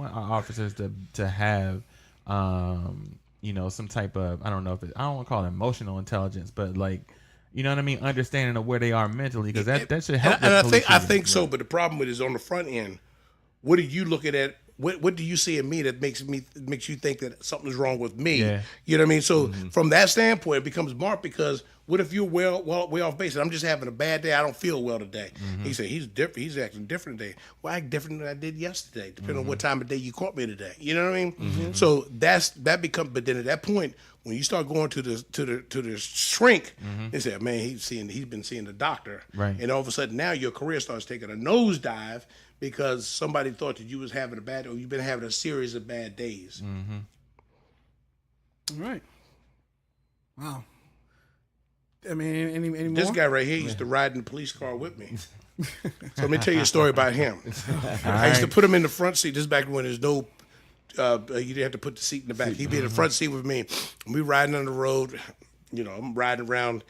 officers to have some type of, I don't know if I don't want to call it emotional intelligence, but like, you know what I mean, understanding of where they are mentally, because that should help. And I think so. But the problem with it is on the front end. What are you looking at? What do you see in me that makes you think that something's wrong with me? Yeah. You know what I mean? So from that standpoint, it becomes marked, because what if you're way off base and I'm just having a bad day? I don't feel well today. He said he's different. He's acting different today. Well, I act different than I did yesterday, depending on what time of day you caught me today. You know what I mean? So that becomes. But then at that point, when you start going to the shrink, they say, man, he's been seeing the doctor, right? And all of a sudden now your career starts taking a nosedive because somebody thought that you was having or you've been having a series of bad days. All right. Wow. I mean, any more? This guy right here used to ride in the police car with me. So let me tell you a story about him. I used to put him in the front seat. This is back when there's no, you didn't have to put the seat in the back. He'd be in the front seat with me. And we riding on the road. I'm riding around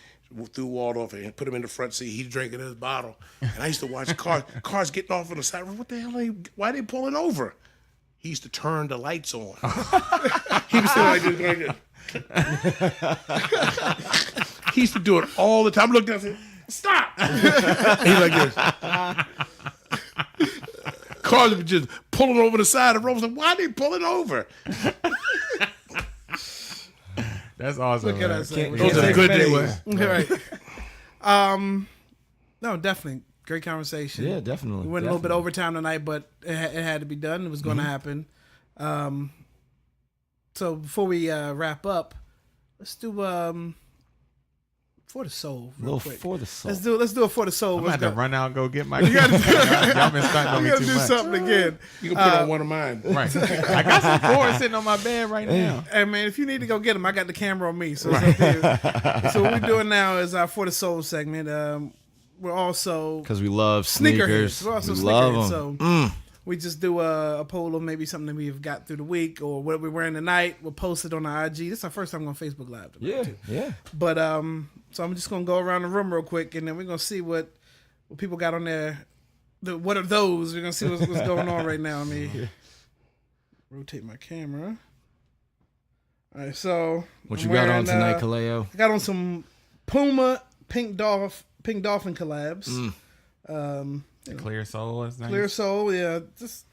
through Waldorf and put him in the front seat. He's drinking his bottle. And I used to watch cars getting off on the side. What the hell? Why are they pulling over? He used to turn the lights on. He was sitting like this. He used to do it all the time. I looked down and said, stop. He's like this. Cars were just pulling over the side of the road. I was like, why are they pulling over? That's awesome. Look at us. Those are good days. Right. No, definitely. Great conversation. Yeah, definitely. We went a little bit overtime tonight, but it had to be done. It was going to happen. So before we wrap up, let's do For the Soul real quick. For the Soul. Let's do it For the Soul. I'm about to run out and go get my. You gotta y'all been starting on me too do much. something again. You can put on one of mine. Right. I got some chords sitting on my bed right now. Hey man, if you need to go get them, I got the camera on me. So it's up to you. So what we're doing now is our For the Soul segment. We're also because we love sneakers. We're also we sneakerheads. love them. So we just do a poll of maybe something that we've got through the week or what we're wearing tonight. We'll post it on our IG. This is our first time on Facebook Live. Yeah. But so I'm just gonna go around the room real quick, and then we're gonna see what people got on there. What are those? We're gonna see what's going on right now. Let me rotate my camera. All right, so What you got on tonight, Kaleo? I got on some Puma Pink Dolphin collabs. Clear Soul is nice. Clear Soul, yeah, just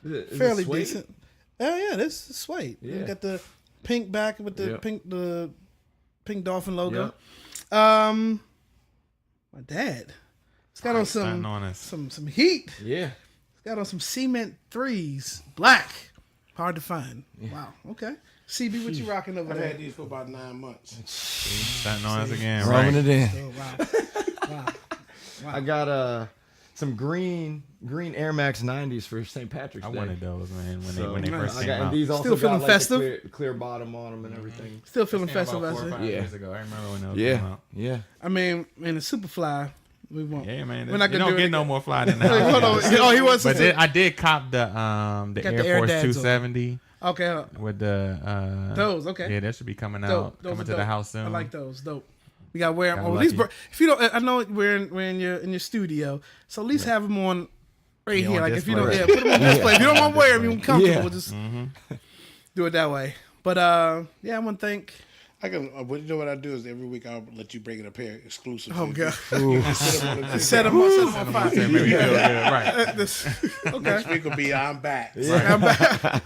Is fairly it suede? decent. Oh yeah, this is suede. Yeah. You got the pink back with the pink dolphin logo. Yep. My dad. It's got on Stunting on us. some heat. Yeah. It's got on some cement 3s, black. Hard to find. Wow. Okay. CB, what you rocking over I've there? had these for about 9 months. Stunting on us again, Rubbing right? it in. Oh, wow. I got some green Air Max 90s for St. Patrick's I Day. wanted those, man, So, when they first came and out. these also Still feeling got like festive? the clear bottom on them and everything. Still feeling This came festive. about 4 or I 5 see. years ago. I remember when those came out. Yeah. I mean, in the Superfly, we won't. Yeah, man. We're not You gonna don't do it get no again. more fly than that. Hold on. Oh, he wants But to. I did cop the Got the Air Air Force Dads on. 270 Okay. with the Those, okay. Yeah, that should be coming Dope. out, Those coming are to the dope. house soon. I like those. Dope. We got to wear them. Got At least, lucky. if you don't, I know we're in your studio, so at least have them on right Yeah, here. on Like if you don't, display. put them on display. If you don't want to wear them, you're comfortable. Yeah. Just do it that way. But yeah, I want to thank. I can. You know what I do is every week I'll let you bring in a pair exclusive. Oh God, Set set them on fire. Say maybe you feel good, right? Okay. Next week will be I'm back. I'm back.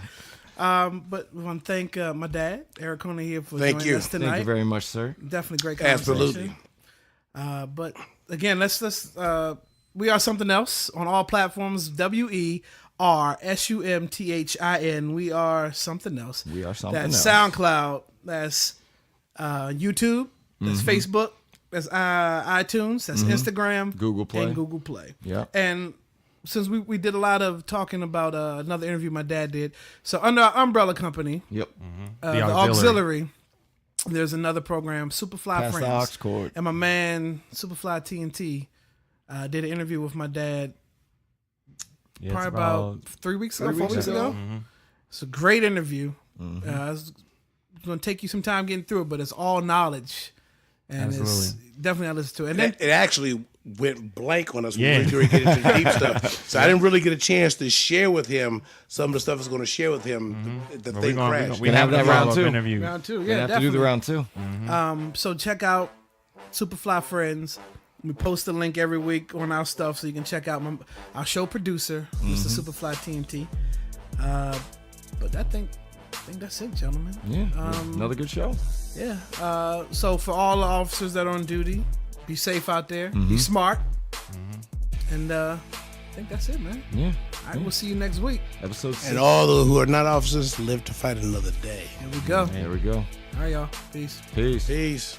But we want to thank my dad, Eric Konohia, for Thank joining you. us tonight. Thank you very much, sir. Definitely great conversation. Absolutely. But again, let's we are something else on all platforms. WERSUMTHIN. We are something else. We are something That's else. SoundCloud. That's YouTube. That's Facebook. That's iTunes. That's Instagram. Google Play. And Google Play. Yeah. And since we did a lot of talking about another interview my dad did, so under our umbrella company, Yep. the auxiliary, there's another program, Superfly Pass the Friends. aux cord. And my man, Superfly TNT, did an interview with my dad Yeah, probably it's about 3 weeks ago, 4 weeks ago. It's a great interview. It's going to take you some time getting through it, but it's all knowledge. And it's Absolutely. definitely I listen to it. And then It actually went blank on us Yeah. when we were getting into the deep stuff. So I didn't really get a chance to share with him some of the stuff I was going to share with him. The But thing crashed. we Gonna have have that that round round two. interview. round 2, We yeah, have definitely. to do the round 2. So check out Superfly Friends. We post a link every week on our stuff, so you can check out our show producer, Mr. Superfly TNT. But I think that's it, gentlemen. Yeah. Another good show. Yeah. So for all the officers that are on duty, be safe out there. Be smart. And I think that's it, man. Yeah. All right, we'll see you next week. Episode 6. And all those who are not officers live to fight another day. Here we go. There we go. All right, y'all. Peace. Peace. Peace.